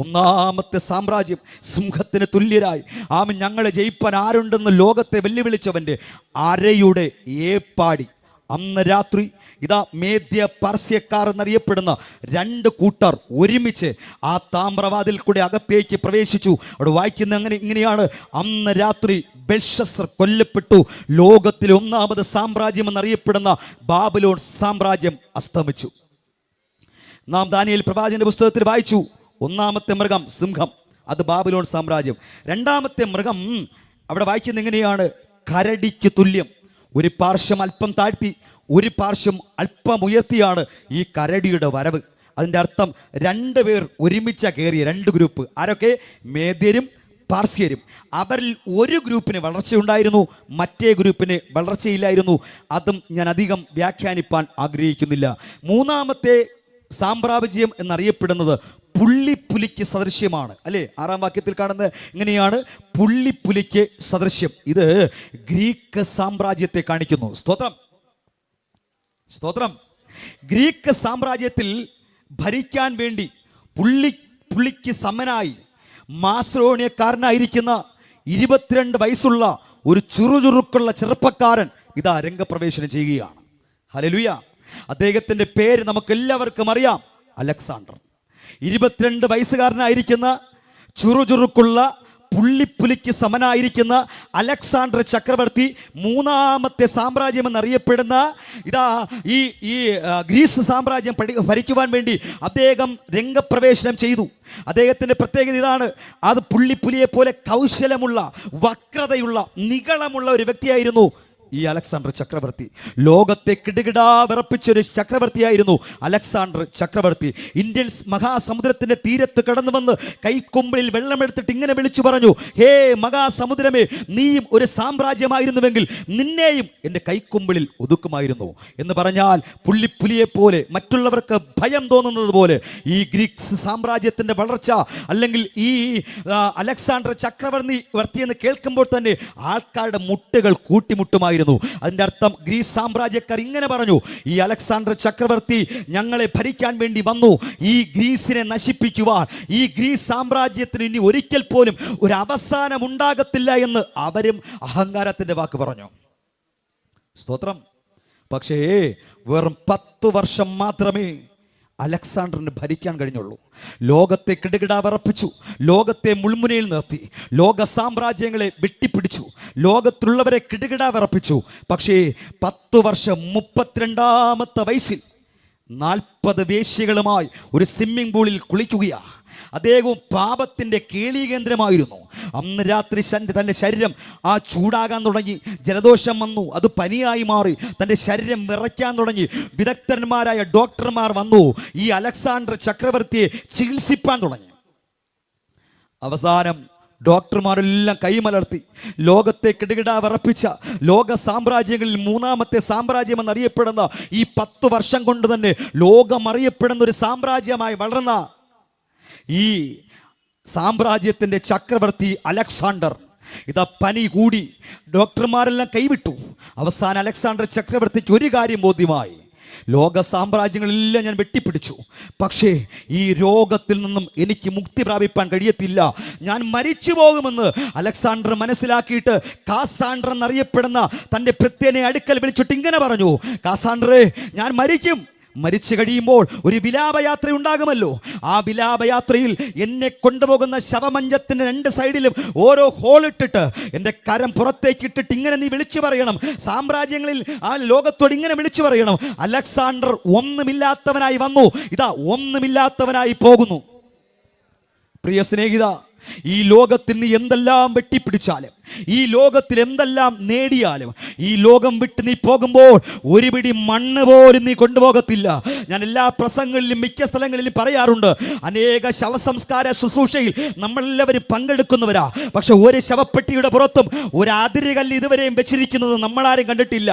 [SPEAKER 1] ഒന്നാമത്തെ സാമ്രാജ്യം സിംഹത്തിന് തുല്യരായി ഞങ്ങളെ ജയിപ്പാൻ ആരുണ്ടെന്ന് ലോകത്തെ വെല്ലുവിളിച്ചവൻ്റെ അരയുടെ ഏപ്പാടി. അന്ന് രാത്രി ഇതാ മേദ്യ പർസ്യക്കാർ എന്നറിയപ്പെടുന്ന 2 കൂട്ടർ ഒരുമിച്ച് ആ താമ്രവാതിൽ കൂടെ അകത്തേക്ക് പ്രവേശിച്ചു. അവിടെ വായിക്കുന്ന ഇങ്ങനെയാണ്, അന്ന് രാത്രി ബെൽഷസ്സർ കൊല്ലപ്പെട്ടു, ലോകത്തിലെ 1-ാമത് സാമ്രാജ്യം എന്നറിയപ്പെടുന്ന ബാബിലോൺ സാമ്രാജ്യം അസ്തമിച്ചു. നാം ദാനിയേൽ പ്രവാചകന്റെ പുസ്തകത്തിൽ വായിച്ചു. ഒന്നാമത്തെ മൃഗം സിംഹം, അത് ബാബിലോൺ സാമ്രാജ്യം. രണ്ടാമത്തെ മൃഗം അവിടെ വായിക്കുന്നത് എങ്ങനെയാണ്? കരടിക്ക് തുല്യം. ഒരു പാർശ്വം അല്പം താഴ്ത്തി, ഒരു പാർശ്വം അല്പം ഉയർത്തിയാണ് ഈ കരടിയുടെ വരവ്. അതിൻ്റെ അർത്ഥം രണ്ടുപേർ ഒരുമിച്ച കയറിയ രണ്ട് ഗ്രൂപ്പ്. ആരൊക്കെ? മേദ്യരും പാർസ്യരും. അവരിൽ ഒരു ഗ്രൂപ്പിന് വളർച്ചയുണ്ടായിരുന്നു, മറ്റേ ഗ്രൂപ്പിന് വളർച്ചയില്ലായിരുന്നു. അതും ഞാൻ അധികം വ്യാഖ്യാനിപ്പാൻ ആഗ്രഹിക്കുന്നില്ല. മൂന്നാമത്തെ സാമ്രാജ്യം എന്നറിയപ്പെടുന്നത് പുള്ളിപ്പുലിക്ക് സദൃശ്യമാണ്, അല്ലേ? 6-ാം വാക്യത്തിൽ കാണുന്നത് ഇങ്ങനെയാണ്: പുള്ളിപ്പുലിക്ക് സദൃശ്യം. ഇത് ഗ്രീക്ക് സാമ്രാജ്യത്തെ കാണിക്കുന്നു. സ്തോത്രം, സ്തോത്രം. ഗ്രീക്ക് സാമ്രാജ്യത്തിൽ ഭരിക്കാൻ വേണ്ടി പുള്ളിക്ക് സമനായി മാസ്ലോണിയക്കാരനായിരിക്കുന്ന 22 വയസ്സുള്ള ഒരു ചുറുചുറുക്കുള്ള ചെറുപ്പക്കാരൻ ഇതാ രംഗപ്രവേശനം ചെയ്യുകയാണ്. ഹല്ലേലൂയ. അദ്ദേഹത്തിൻ്റെ പേര് നമുക്കെല്ലാവർക്കും അറിയാം, അലക്സാണ്ടർ. 22 വയസ്സുകാരനായിരിക്കുന്ന ചുറുചുറുക്കുള്ള പുള്ളിപ്പുലിക്ക് സമനായിരിക്കുന്ന അലക്സാണ്ടർ ചക്രവർത്തി മൂന്നാമത്തെ സാമ്രാജ്യം എന്നറിയപ്പെടുന്ന ഈ ഗ്രീസ് സാമ്രാജ്യം ഭരിക്കുവാൻ വേണ്ടി അദ്ദേഹം രംഗപ്രവേശനം ചെയ്തു. അദ്ദേഹത്തിൻ്റെ പ്രത്യേകത ഇതാണ്: അത് പുള്ളിപ്പുലിയെ പോലെ കൗശലമുള്ള, വക്രതയുള്ള, നിഗളമുള്ള ഒരു വ്യക്തിയായിരുന്നു ഈ അലക്സാണ്ടർ ചക്രവർത്തി. ലോകത്തെ കിടുകിടാ വിറപ്പിച്ചൊരു ചക്രവർത്തിയായിരുന്നു അലക്സാണ്ടർ ചക്രവർത്തി. ഇന്ത്യൻ മഹാസമുദ്രത്തിന്റെ തീരത്ത് കടന്നു വന്ന് കൈക്കൊമ്പിളിൽ വെള്ളമെടുത്തിട്ട് ഇങ്ങനെ വിളിച്ചു പറഞ്ഞു: ഹേ മഹാസമുദ്രമേ, നീയും ഒരു സാമ്രാജ്യമായിരുന്നുവെങ്കിൽ നിന്നെയും എൻ്റെ കൈക്കൊമ്പിളിൽ ഒതുക്കുമായിരുന്നു എന്ന് പറഞ്ഞാൽ, പുള്ളിപ്പുലിയെ പോലെ മറ്റുള്ളവർക്ക് ഭയം തോന്നുന്നത് പോലെ ഈ ഗ്രീക്ക് സാമ്രാജ്യത്തിൻ്റെ വളർച്ച, അല്ലെങ്കിൽ ഈ അലക്സാണ്ടർ ചക്രവർത്തി എന്ന് കേൾക്കുമ്പോൾ തന്നെ ആൾക്കാരുടെ മുട്ടുകൾ കൂട്ടിമുട്ടുമായിരുന്നു. അതിൻ്റെ അർത്ഥം ഗ്രീസ് സാമ്രാജ്യക്കാർ ഇങ്ങനെ പറഞ്ഞു: ഈ അലക്സാണ്ടർ ചക്രവർത്തി ഞങ്ങളെ ഭരിക്കാൻ വേണ്ടി വന്നു, ഈ ഗ്രീസിനെ നശിപ്പിക്കുവാൻ, ഈ ഗ്രീസ് സാമ്രാജ്യത്തിന് ഇനി ഒരിക്കൽ പോലും ഒരു അവസാനം ഉണ്ടാകത്തില്ല എന്ന് അവരും അഹങ്കാരത്തിൻ്റെ വാക്ക് പറഞ്ഞു. സ്തോത്രം. പക്ഷേ വെറും 10 വർഷം മാത്രമേ അലക്സാണ്ടറിന് ഭരിക്കാൻ കഴിഞ്ഞുള്ളൂ. ലോകത്തെ കിടുകിടാ വിറപ്പിച്ചു, ലോകത്തെ മുൾമുനയിൽ നിർത്തി, ലോക സാമ്രാജ്യങ്ങളെ വെട്ടിപ്പിടിച്ചു, ലോകത്തുള്ളവരെ കിടുകിടാ വിറപ്പിച്ചു. പക്ഷേ 10 വർഷം 32-ാമത്തെ വയസ്സിൽ 40 വേശ്യകളുമായി ഒരു സ്വിമ്മിംഗ് പൂളിൽ കുളിക്കുകയാണ്. അദ്ദേഹവും പാപത്തിൻ്റെ കേളീകേന്ദ്രമായിരുന്നു. അന്ന് രാത്രി തൻ്റെ ശരീരം ചൂടാകാൻ തുടങ്ങി, ജലദോഷം വന്നു, അത് പനിയായി മാറി, തൻ്റെ ശരീരം വിറയ്ക്കാൻ തുടങ്ങി. വിദഗ്ധന്മാരായ ഡോക്ടർമാർ വന്നു ഈ അലക്സാണ്ടർ ചക്രവർത്തിയെ ചികിത്സിപ്പാൻ തുടങ്ങി. അവസാനം ഡോക്ടർമാരെല്ലാം കൈമലർത്തി ലോകത്തെ കിടുകിടാ വിറപ്പിച്ച ലോക സാമ്രാജ്യങ്ങളിൽ മൂന്നാമത്തെ സാമ്രാജ്യം എന്നറിയപ്പെടുന്ന ഈ 10 വർഷം കൊണ്ട് തന്നെ ലോകം അറിയപ്പെടുന്ന ഒരു സാമ്രാജ്യമായി വളർന്ന ഈ സാമ്രാജ്യത്തിൻ്റെ ചക്രവർത്തി അലക്സാണ്ടർ ഇതാ പനി കൂടി, ഡോക്ടർമാരെല്ലാം കൈവിട്ടു. അവസാനം അലക്സാണ്ടർ ചക്രവർത്തിക്ക് ഒരു കാര്യം ബോധ്യമായി: ലോക സാമ്രാജ്യങ്ങളെല്ലാം ഞാൻ വെട്ടിപ്പിടിച്ചു, പക്ഷേ ഈ രോഗത്തിൽ നിന്നും എനിക്ക് മുക്തി പ്രാപിപ്പാൻ കഴിയത്തില്ല, ഞാൻ മരിച്ചു പോകുമെന്ന് അലക്സാണ്ടർ മനസ്സിലാക്കിയിട്ട് കാസാണ്ടർ എന്നറിയപ്പെടുന്ന തൻ്റെ ഭൃത്യനെ അടുക്കൽ വിളിച്ചിട്ട് ഇങ്ങനെ പറഞ്ഞു: കാസാണ്ടറെ, ഞാൻ മരിക്കും. മരിച്ചു കഴിയുമ്പോൾ ഒരു വിലാപയാത്ര ഉണ്ടാകുമല്ലോ. ആ വിലാപയാത്രയിൽ എന്നെ കൊണ്ടുപോകുന്ന ശവമഞ്ചത്തിന് 2 സൈഡിലും ഓരോ ഹോളിട്ടിട്ട് എൻ്റെ കരം പുറത്തേക്കിട്ടിട്ട് ഇങ്ങനെ നീ വിളിച്ചു പറയണം, സാമ്രാജ്യങ്ങളിൽ ആ ലോകത്തോട് ഇങ്ങനെ വിളിച്ചു പറയണം: അലക്സാണ്ടർ ഒന്നുമില്ലാത്തവനായി വന്നു, ഇതാ ഒന്നുമില്ലാത്തവനായി പോകുന്നു. പ്രിയ സ്നേഹിത, ഈ ലോകത്തിൽ നീ എന്തെല്ലാം വെട്ടിപ്പിടിച്ചാലും, ഈ ലോകത്തിൽ എന്തെല്ലാം നേടിയാലും, ഈ ലോകം വിട്ട് നീ പോകുമ്പോൾ ഒരു പിടി മണ്ണ് പോലും നീ കൊണ്ടുപോകത്തില്ല. ഞാൻ എല്ലാ പ്രസംഗങ്ങളിലും മിക്ക സ്ഥലങ്ങളിലും പറയാറുണ്ട്, അനേക ശവസംസ്കാര ശുശ്രൂഷയിൽ നമ്മളെല്ലാവരും പങ്കെടുക്കുന്നവരാ. പക്ഷെ ഒരു ശവപ്പെട്ടിയുടെ പുറത്തും ഒരു അതിരുകല്ല് ഇതുവരെയും വെച്ചിരിക്കുന്നത് നമ്മളാരും കണ്ടിട്ടില്ല.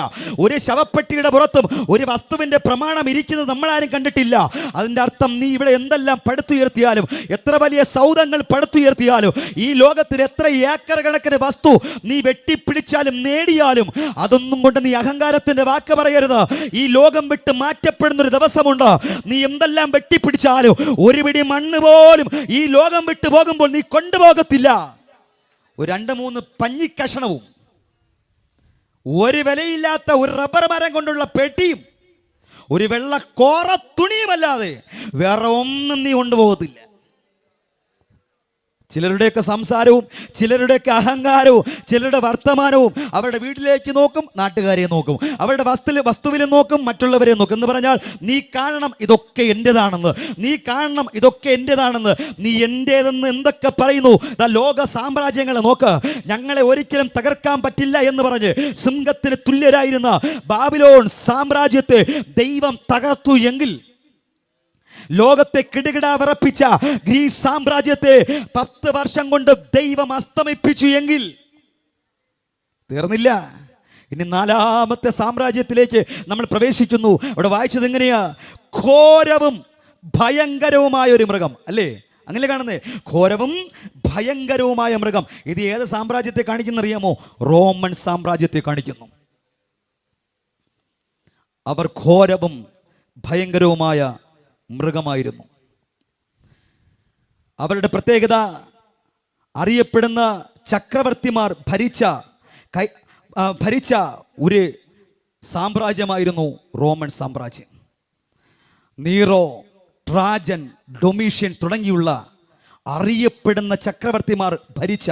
[SPEAKER 1] ഒരു ശവപ്പെട്ടിയുടെ പുറത്തും ഒരു വസ്തുവിൻ്റെ പ്രമാണം ഇരിക്കുന്നത് നമ്മളാരും കണ്ടിട്ടില്ല. അതിൻ്റെ അർത്ഥം നീ ഇവിടെ എന്തെല്ലാം പടുത്തുയർത്തിയാലും, എത്ര വലിയ സൗധങ്ങൾ പടുത്തുയർത്തിയാലും, ഈ ലോകത്തിൽ എത്ര ഏക്കർ കണക്കിന് വസ്തു നീ വെട്ടിപ്പിടിച്ചാലും നേടിയാലും, അതൊന്നും കൊണ്ട് നീ അഹങ്കാരത്തിന്റെ വാക്ക് പറയരുത്. ഈ ലോകം വിട്ട് മാറ്റപ്പെടുന്ന ഒരു ദിവസമുണ്ട്. നീ എന്തെല്ലാം വെട്ടിപ്പിടിച്ചാലും ഒരു പിടി മണ്ണ് പോലും ഈ ലോകം വിട്ട് പോകുമ്പോൾ നീ കൊണ്ടുപോകത്തില്ല. ഒരു 2-3 പഞ്ഞിക്കഷണവും ഒരു വിലയില്ലാത്ത ഒരു റബ്ബർ മരം കൊണ്ടുള്ള പെട്ടിയും ഒരു വെള്ള കോറ തുണിയുമല്ലാതെ വേറെ ഒന്നും നീ കൊണ്ടുപോകത്തില്ല. ചിലരുടെയൊക്കെ സംസാരവും ചിലരുടെയൊക്കെ അഹങ്കാരവും ചിലരുടെ വർത്തമാനവും അവരുടെ വീട്ടിലേക്ക് നോക്കും, നാട്ടുകാരെ നോക്കും, അവരുടെ വസ്തുവിൽ നോക്കും, മറ്റുള്ളവരെ നോക്കും. എന്ന് പറഞ്ഞാൽ നീ കാണണം ഇതൊക്കെ എൻ്റെതാണെന്ന്, നീ കാണണം ഇതൊക്കെ എൻ്റെതാണെന്ന്, നീ എൻ്റേതെന്ന് എന്തൊക്കെ പറയുന്നു. ലോക സാമ്രാജ്യങ്ങളെ നോക്ക്, ഞങ്ങളെ ഒരിക്കലും തകർക്കാൻ പറ്റില്ല എന്ന് പറഞ്ഞ് സിംഹത്തിന് തുല്യരായിരുന്ന ബാബിലോൺ സാമ്രാജ്യത്തെ ദൈവം തകർത്തു എങ്കിൽ, ലോകത്തെ കിടുകിട വിറപ്പിച്ച ഗ്രീസ് സാമ്രാജ്യത്തെ 10 വർഷം കൊണ്ട് ദൈവം അസ്തമിപ്പിച്ചു എങ്കിൽ തീർന്നില്ല. ഇനി 4ാമത്തെ സാമ്രാജ്യത്തിലേക്ക് നമ്മൾ പ്രവേശിക്കുന്നു. അവിടെ വായിച്ചത് എങ്ങനെയാ? ഘോരവും ഭയങ്കരവുമായ ഒരു മൃഗം, അല്ലേ? അങ്ങനെ കാണുന്നേ, ഘോരവും ഭയങ്കരവുമായ മൃഗം. ഇത് ഏത് സാമ്രാജ്യത്തെ കാണിക്കുന്ന അറിയാമോ? റോമൻ സാമ്രാജ്യത്തെ കാണിക്കുന്നു. അവർ ഘോരവും ഭയങ്കരവുമായ മൃഗമായിരുന്നു. അവരുടെ പ്രത്യേകത, അറിയപ്പെടുന്ന ചക്രവർത്തിമാർ ഭരിച്ച ഒരു സാമ്രാജ്യമായിരുന്നു റോമൻ സാമ്രാജ്യം. നീറോ, ട്രാജൻ, ഡൊമീഷ്യൻ തുടങ്ങിയുള്ള അറിയപ്പെടുന്ന ചക്രവർത്തിമാർ ഭരിച്ച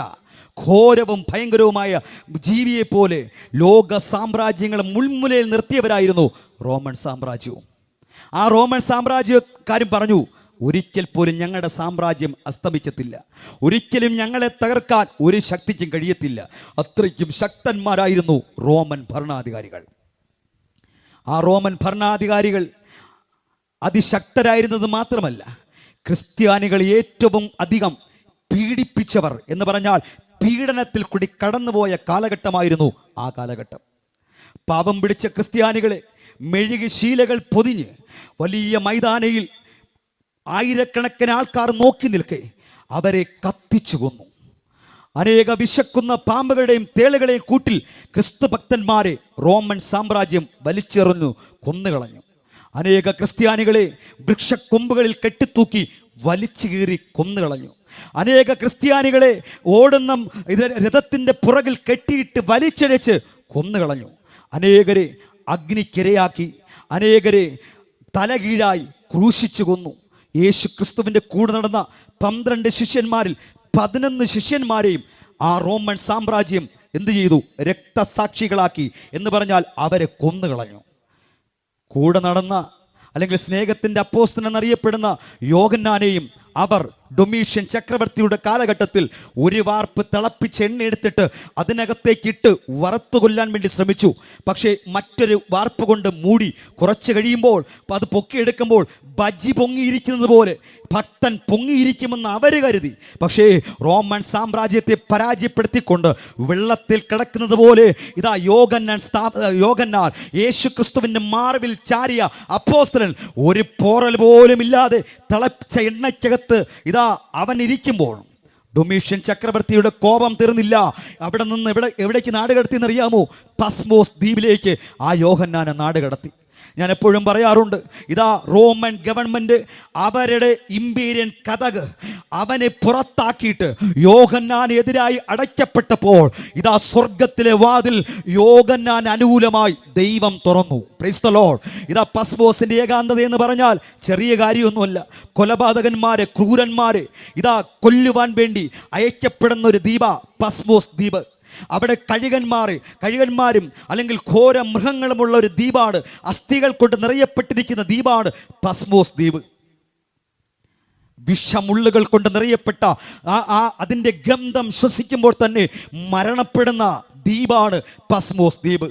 [SPEAKER 1] ഘോരവും ഭയങ്കരവുമായ ജീവിയെപ്പോലെ ലോക സാമ്രാജ്യങ്ങളെ മുൾമുലയിൽ നിർത്തിയവരായിരുന്നു റോമൻ സാമ്രാജ്യവും. ആ റോമൻ സാമ്രാജ്യക്കാരും പറഞ്ഞു, ഒരിക്കൽ പോലും ഞങ്ങളുടെ സാമ്രാജ്യം അസ്തമിക്കത്തില്ല, ഒരിക്കലും ഞങ്ങളെ തകർക്കാൻ ഒരു ശക്തിക്കും കഴിയത്തില്ല. അത്രയ്ക്കും ശക്തന്മാരായിരുന്നു റോമൻ ഭരണാധികാരികൾ. ആ റോമൻ ഭരണാധികാരികൾ അതിശക്തരായിരുന്നത് മാത്രമല്ല, ക്രിസ്ത്യാനികൾ ഏറ്റവും അധികം പീഡിപ്പിച്ചവർ എന്ന് പറഞ്ഞാൽ പീഡനത്തിൽ കൂടി കടന്നുപോയ കാലഘട്ടമായിരുന്നു ആ കാലഘട്ടം. പാപം പിടിച്ച ക്രിസ്ത്യാനികളെ മെഴുകി ശീലകൾ പൊതിഞ്ഞ് വലിയ മൈതാനയിൽ ആയിരക്കണക്കിന് ആൾക്കാർ നോക്കി നിൽക്കെ അവരെ കത്തിച്ചു കൊന്നു. അനേക വിശക്കുന്ന പാമ്പുകളുടെയും തേളുകളുടെയും കൂട്ടിൽ ക്രിസ്തു ഭക്തന്മാരെ റോമൻ സാമ്രാജ്യം വലിച്ചെറിഞ്ഞു കൊന്നുകളഞ്ഞു. അനേക ക്രിസ്ത്യാനികളെ വൃക്ഷക്കൊമ്പുകളിൽ കെട്ടിത്തൂക്കി വലിച്ചു കീറി കൊന്നുകളഞ്ഞു. അനേക ക്രിസ്ത്യാനികളെ ഓടുന്ന രഥത്തിൻ്റെ പുറകിൽ കെട്ടിയിട്ട് വലിച്ചഴച്ച് കൊന്നുകളഞ്ഞു. അനേകരെ അഗ്നിക്കിരയാക്കി, അനേകരെ തലകീഴായി ക്രൂശിച്ചു കൊന്നു. യേശു ക്രിസ്തുവിൻ്റെ കൂടെ നടന്ന 12 ശിഷ്യന്മാരിൽ 11 ശിഷ്യന്മാരെയും ആ റോമൻ സാമ്രാജ്യം എന്ത് ചെയ്തു? രക്തസാക്ഷികളാക്കി. എന്ന് പറഞ്ഞാൽ അവരെ കൊന്നുകളഞ്ഞു. കൂടെ നടന്ന, അല്ലെങ്കിൽ സ്നേഹത്തിൻ്റെ അപ്പോസ്തലൻ എന്നറിയപ്പെടുന്ന യോഹന്നാനെയും അവർ ഡൊമീഷ്യൻ ചക്രവർത്തിയുടെ കാലഘട്ടത്തിൽ ഒരു വാർപ്പ് തിളപ്പിച്ച് എണ്ണ എടുത്തിട്ട് അതിനകത്തേക്കിട്ട് വറുത്തു കൊല്ലാൻ വേണ്ടി ശ്രമിച്ചു. പക്ഷേ മറ്റൊരു വാർപ്പ് കൊണ്ട് മൂടി കുറച്ച് കഴിയുമ്പോൾ അത് പൊക്കിയെടുക്കുമ്പോൾ ബജി പൊങ്ങിയിരിക്കുന്നത് പോലെ ഭക്തൻ പൊങ്ങിയിരിക്കുമെന്ന് അവർ കരുതി. പക്ഷേ റോമൻ സാമ്രാജ്യത്തെ പരാജയപ്പെടുത്തിക്കൊണ്ട് വെള്ളത്തിൽ കിടക്കുന്നത് പോലെ ഇതാ യോഹന്നാൻ യേശു ക്രിസ്തുവിൻ്റെ മാർവിൽ ചാരിയ അപ്പോസ്തലൻ ഒരു പോറൽ പോലും ഇല്ലാതെ തിളച്ച എണ്ണയ്ക്കകത്ത് ഇതാ അവൻ ഇരിക്കുമ്പോൾ ഡൊമീഷ്യൻ ചക്രവർത്തിയുടെ കോപം തീർന്നില്ല. അവിടെ നിന്ന് എവിടേക്ക് നാട് കടത്തി എന്നറിയാമോ? പസ്മോസ് ദ്വീപിലേക്ക് ആ യോഹന്നാനെ നാട് കടത്തി. ഞാൻ എപ്പോഴും പറയാറുണ്ട്, ഇതാ റോമൻ ഗവൺമെൻറ് അവരുടെ ഇമ്പീരിയൻ കഥക് അവനെ പുറത്താക്കിയിട്ട് യോഹന്നാനെതിരായി അടയ്ക്കപ്പെട്ടപ്പോൾ ഇതാ സ്വർഗത്തിലെ വാതിൽ യോഹന്നാൻ അനുകൂലമായി ദൈവം തുറന്നു. Praise the Lord. ഇതാ പസ്മോസിൻ്റെ ഏകാന്തത എന്ന് പറഞ്ഞാൽ ചെറിയ കാര്യമൊന്നുമല്ല. കൊലപാതകന്മാരെ, ക്രൂരന്മാരെ ഇതാ കൊല്ലുവാൻ വേണ്ടി അയക്കപ്പെടുന്ന ഒരു ദ്വീപ പസ്മോസ് ദ്വീപ്. അവിടെ കഴുകന്മാരും അല്ലെങ്കിൽ ഘോര മൃഗങ്ങളുമുള്ള ഒരു ദ്വീപാണ്. അസ്ഥികൾ കൊണ്ട് നിറയപ്പെട്ടിരിക്കുന്ന ദ്വീപാണ് പസ്മോസ് ദ്വീപ്. വിഷമുള്ളുകൾ കൊണ്ട് നിറയപ്പെട്ട അതിൻ്റെ ഗന്ധം ശ്വസിക്കുമ്പോൾ തന്നെ മരണപ്പെടുന്ന ദ്വീപാണ് പസ്മോസ് ദ്വീപ്.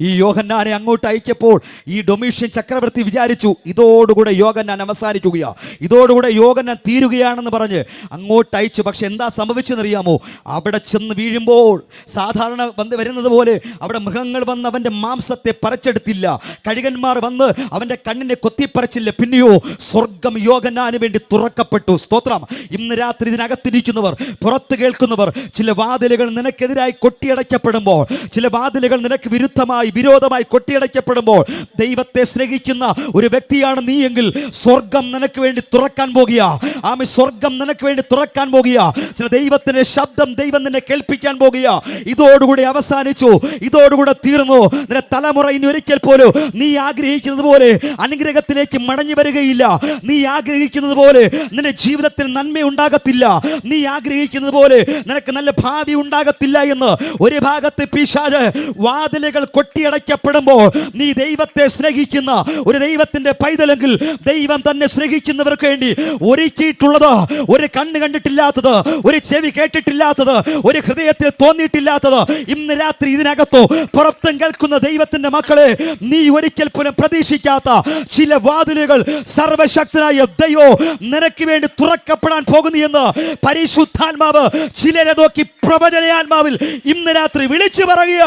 [SPEAKER 1] ഈ യോഹന്നാനെ അങ്ങോട്ട് അയക്കപ്പോൾ ഈ ഡൊമീഷ്യൻ ചക്രവർത്തി വിചാരിച്ചു, ഇതോടുകൂടെ യോഹന്നാൻ അവസാനിക്കുകയാ, ഇതോടുകൂടെ യോഹന്നാൻ തീരുകയാണെന്ന് പറഞ്ഞ് അങ്ങോട്ട് അയച്ചു. പക്ഷെ എന്താ സംഭവിച്ചെന്നറിയാമോ? അവിടെ ചെന്ന് വീഴുമ്പോൾ സാധാരണ വരുന്നത് പോലെ അവിടെ മൃഗങ്ങൾ വന്ന് അവൻ്റെ മാംസത്തെ പറിച്ചെടുത്തില്ല, കഴുകന്മാർ വന്ന് അവൻ്റെ കണ്ണിനെ കൊത്തിപ്പറിച്ചില്ല. പിന്നെയോ സ്വർഗം യോഹന്നാന് വേണ്ടി തുറക്കപ്പെട്ടു. സ്തോത്രം. ഇന്ന് രാത്രി ഇതിനകത്തിരിക്കുന്നവർ, പുറത്ത് കേൾക്കുന്നവർ, ചില വാതിലുകൾ നിനക്കെതിരായി കൊട്ടിയടയ്ക്കപ്പെടുമ്പോൾ, ചില വാതിലുകൾ നിനക്ക് വിരുദ്ധമായി എതിരായി വിരോധമായി കൊട്ടിയടയ്ക്കപ്പെടുമ്പോൾ ദൈവത്തെ സ്നേഹിക്കുന്ന ഒരു വ്യക്തിയാണ് നീ എങ്കിൽ സ്വർഗം നിനക്ക് വേണ്ടി തുറക്കാൻ പോകുക. ആമേൻ. സ്വർഗം നിനക്ക് വേണ്ടി തുറക്കാൻ പോകുക. ചില ദൈവത്തിന്റെ ശബ്ദം ദൈവം നിന്നെ കേൾപ്പിക്കാൻ പോകുക. ഇതോടുകൂടി അവസാനിച്ചു, ഇതോടുകൂടെ തീർന്നു. നിന്റെ തലമുറ ഇനി ഒരിക്കൽ പോലും നീ ആഗ്രഹിക്കുന്നത് പോലെ അനുഗ്രഹത്തിലേക്ക് മടങ്ങി വരികയില്ല. നീ ആഗ്രഹിക്കുന്നത് പോലെ നിന്റെ ജീവിതത്തിൽ നന്മ ഉണ്ടാകത്തില്ല. നീ ആഗ്രഹിക്കുന്നത് പോലെ നിനക്ക് നല്ല ഭാവി ഉണ്ടാകത്തില്ല എന്ന് ഒരു ഭാഗത്ത് പിശാച് വാതിലുകൾ കൊട്ടിയടയ്ക്കപ്പെടുമ്പോൾ നീ ദൈവത്തെ സ്നേഹിക്കുന്ന ഒരു ദൈവത്തിന്റെ പൈതലെങ്കിൽ ദൈവം തന്നെ സ്നേഹിക്കുന്നവർക്ക് വേണ്ടി ഒരുക്കിയിട്ടുള്ളത്, ഒരു കണ്ണ് കണ്ടിട്ടില്ലാത്തത്, ഒരു ചെവി കേട്ടിട്ടില്ലാത്തത്, ഒരു ഹൃദയത്തിൽ തോന്നിയിട്ടില്ലാത്തത് ഇന്ന് രാത്രി ഇതിനകത്തോ പുറത്തും കേൾക്കുന്ന ദൈവത്തിന്റെ മക്കളെ, നീ ഒരിക്കൽ പോലും പ്രതീക്ഷിക്കാത്ത ചില വാതിലുകൾ സർവശക്തനായ ദൈവം നിനക്ക് വേണ്ടി തുറക്കപ്പെടാൻ പോകുന്നു എന്ന് പരിശുദ്ധാത്മാവ് ചിലരെ നോക്കി പ്രവചനാത്മാവിൽ ഇന്ന് രാത്രി വിളിച്ചു പറയുക.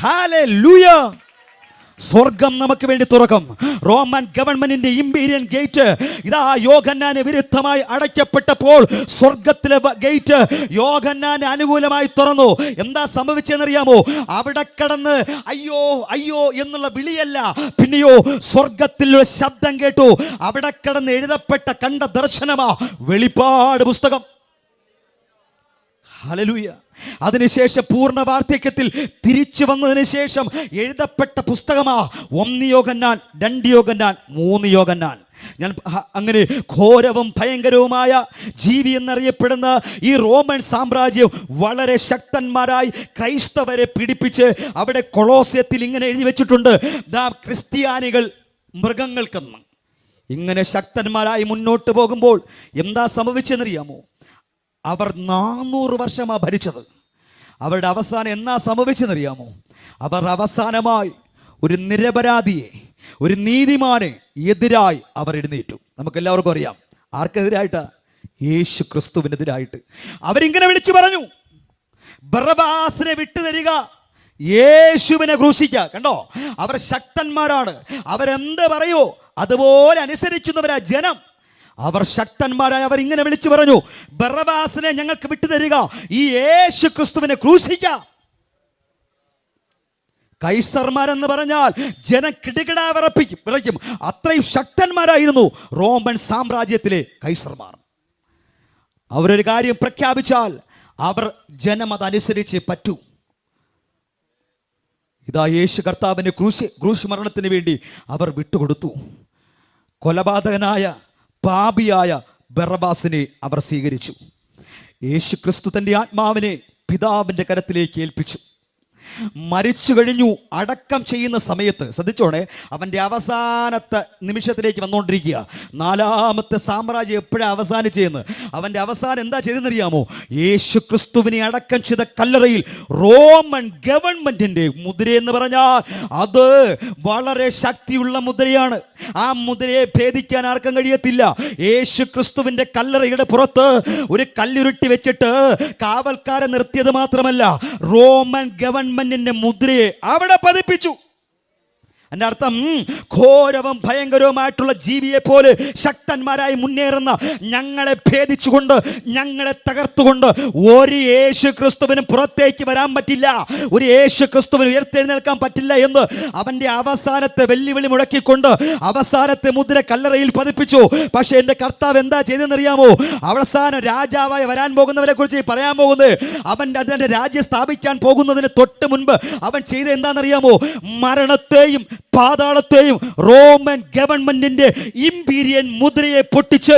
[SPEAKER 1] ഹല്ലേലൂയ. സ്വർഗം നമുക്ക് വേണ്ടി തുറക്കും. റോമൻ ഗവൺമെന്റിന്റെ ഇമ്പീരിയൻ ഗേറ്റ് ഇതാ യോഹന്നാന് വിരുദ്ധമായി അടയ്ക്കപ്പെട്ടപ്പോൾ സ്വർഗത്തിലെ ഗേറ്റ് യോഹന്നാന് അനുകൂലമായി തുറന്നു. എന്താ സംഭവിച്ചെന്നറിയാമോ? അവിടെ കടന്ന് അയ്യോ അയ്യോ എന്നുള്ള വിളിയല്ല, പിന്നെയോ സ്വർഗത്തിലുള്ള ശബ്ദം കേട്ടു. അവിടെ കടന്ന് എഴുതപ്പെട്ട കണ്ട ദർശനമാ വെളിപ്പാട് പുസ്തകം. ഹല്ലേലൂയ. അതിനുശേഷം പൂർണ്ണ വാർദ്ധക്യത്തിൽ തിരിച്ചു വന്നതിന് ശേഷം എഴുതപ്പെട്ട പുസ്തകമാ 1 യോഹന്നാൻ, 2 യോഹന്നാൻ, 3 യോഹന്നാൻ. ഞാൻ അങ്ങനെ ഘോരവും ഭയങ്കരവുമായ ജീവി എന്നറിയപ്പെടുന്ന ഈ റോമൻ സാമ്രാജ്യം വളരെ ശക്തന്മാരായി ക്രൈസ്തവരെ പീഡിപ്പിച്ച് അവിടെ കൊളോസ്യത്തിൽ ഇങ്ങനെ എഴുതി വെച്ചിട്ടുണ്ട്, ക്രിസ്ത്യാനികൾ മൃഗങ്ങൾക്കെന്ന്. ഇങ്ങനെ ശക്തന്മാരായി മുന്നോട്ട് പോകുമ്പോൾ എന്താ സംഭവിച്ചെന്നറിയാമോ? അവർ 400 വർഷമാണ് ഭരിച്ചത്. അവരുടെ അവസാനം എന്നാ സംഭവിച്ചെന്നറിയാമോ? അവർ അവസാനമായി ഒരു നിരപരാധിയെ, ഒരു നീതിമാനെ എതിരായി അവർ എഴുന്നേറ്റു. നമുക്കെല്ലാവർക്കും അറിയാം ആർക്കെതിരായിട്ടാ? യേശു ക്രിസ്തുവിനെതിരായിട്ട്. അവരിങ്ങനെ വിളിച്ചു പറഞ്ഞു, ബറബ്ബാസിനെ വിട്ടുതരിക, യേശുവിനെ ക്രൂശിക്കുക. കണ്ടോ, അവർ ശക്തന്മാരാണ്. അവരെന്ത് പറയോ അതുപോലെ അനുസരിക്കുന്നവരാ ജനം. അവർ ശക്തന്മാരായ അവർ ഇങ്ങനെ വിളിച്ചു പറഞ്ഞു, ബറബ്ബാസിനെ ഞങ്ങൾക്ക് വിട്ടുതരിക, ഈ യേശു ക്രിസ്തുവിനെ ക്രൂശിക്കാം. കൈസർമാരെന്ന് പറഞ്ഞാൽ ജനം കിടുകിടാ വിറയ്ക്കും. അത്രയും ശക്തന്മാരായിരുന്നു റോമൻ സാമ്രാജ്യത്തിലെ കൈസർമാർ. അവരൊരു കാര്യം പ്രഖ്യാപിച്ചാൽ അവർ ജനം അതനുസരിച്ച് പറ്റൂ. ഇതാ യേശു കർത്താവിന്റെ ക്രൂശ് മരണത്തിന് വേണ്ടി അവർ വിട്ടുകൊടുത്തു. കൊലപാതകനായ പാപിയായ ബറബ്ബാസിനെ അവർ സ്വീകരിച്ചു. യേശു ക്രിസ്തു തൻ്റെ ആത്മാവിനെ പിതാവിൻ്റെ കരത്തിലേക്ക് ഏൽപ്പിച്ചു. മരിച്ചു കഴിഞ്ഞു. അടക്കം ചെയ്യുന്ന സമയത്ത് ശ്രദ്ധിച്ചോണേ, അവൻ്റെ അവസാനത്തെ നിമിഷത്തിലേക്ക് വന്നുകൊണ്ടിരിക്കുക. 4ാമത്തെ സാമ്രാജ്യം എപ്പോഴാണ് അവസാനിച്ചതെന്ന്. അവൻ്റെ അവസാനം എന്താ ചെയ്തെന്നറിയാമോ? യേശു ക്രിസ്തുവിനെ അടക്കം ചെയ്ത കല്ലറയിൽ റോമൻ ഗവൺമെന്റിന്റെ മുദ്രയെന്ന് പറഞ്ഞാൽ അത് വളരെ ശക്തിയുള്ള മുദ്രയാണ്. ആ മുദ്രയെ ഭേദിക്കാൻ ആർക്കും കഴിയത്തില്ല. യേശു ക്രിസ്തുവിന്റെ കല്ലറയുടെ പുറത്ത് ഒരു കല്ലുരുട്ടി വെച്ചിട്ട് കാവൽക്കാരെ നിർത്തിയത് മാത്രമല്ല, റോമൻ ഗവൺമെന്റിന്റെ മുദ്രയെ അവിടെ പതിപ്പിച്ചു. എൻ്റെ അർത്ഥം, ഘോരവും ഭയങ്കരവുമായിട്ടുള്ള ജീവിയെ പോലെ ശക്തന്മാരായി മുന്നേറുന്ന ഞങ്ങളെ ഭേദിച്ചുകൊണ്ട്, ഞങ്ങളെ തകർത്തുകൊണ്ട് ഒരു യേശു ക്രിസ്തുവിനും പുറത്തേക്ക് വരാൻ പറ്റില്ല, ഒരു യേശു ക്രിസ്തുവിന് ഉയർത്തെഴുന്നേൽക്കാൻ പറ്റില്ല എന്ന് അവൻ്റെ അവസാനത്തെ വെല്ലുവിളി മുഴക്കിക്കൊണ്ട് അവസാനത്തെ മുദ്ര കല്ലറയിൽ പതിപ്പിച്ചു. പക്ഷേ എൻ്റെ കർത്താവ് എന്താ ചെയ്തെന്നറിയാമോ? അവസാനം രാജാവായി വരാൻ പോകുന്നവരെ കുറിച്ച് പറയാൻ പോകുന്നത്, അതിൻ്റെ രാജ്യം സ്ഥാപിക്കാൻ പോകുന്നതിന് തൊട്ട് മുൻപ് അവൻ ചെയ്ത് എന്താണെന്നറിയാമോ? മരണത്തെയും പാതാളത്തെയും റോമൻ ഗവൺമെന്റിന്റെ ഇമ്പീരിയൻ മുദ്രയെ പൊട്ടിച്ച്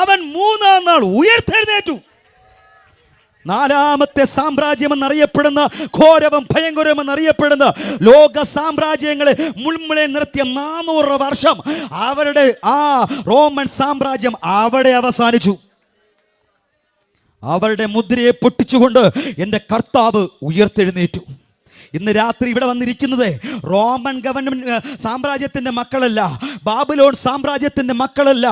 [SPEAKER 1] അവൻ 3-ാം നാൾ ഉയർത്തെഴുന്നേറ്റു. 4ാമത്തെ സാമ്രാജ്യം എന്നറിയപ്പെടുന്ന, ഘോരവും ഭയങ്കരവും എന്നറിയപ്പെടുന്ന ലോക സാമ്രാജ്യങ്ങളെ മുൾമുളെ നിർത്തിയ 400 വർഷം അവരുടെ ആ റോമൻ സാമ്രാജ്യം അവിടെ അവസാനിച്ചു. അവരുടെ മുദ്രയെ പൊട്ടിച്ചുകൊണ്ട് എൻ്റെ കർത്താവ് ഉയർത്തെഴുന്നേറ്റു. ഇന്ന് രാത്രി ഇവിടെ വന്നിരിക്കുന്നത് റോമൻ ഗവൺമെന്റ് സാമ്രാജ്യത്തിന്റെ മക്കളല്ല, ബാബിലോൺ സാമ്രാജ്യത്തിന്റെ മക്കളല്ല,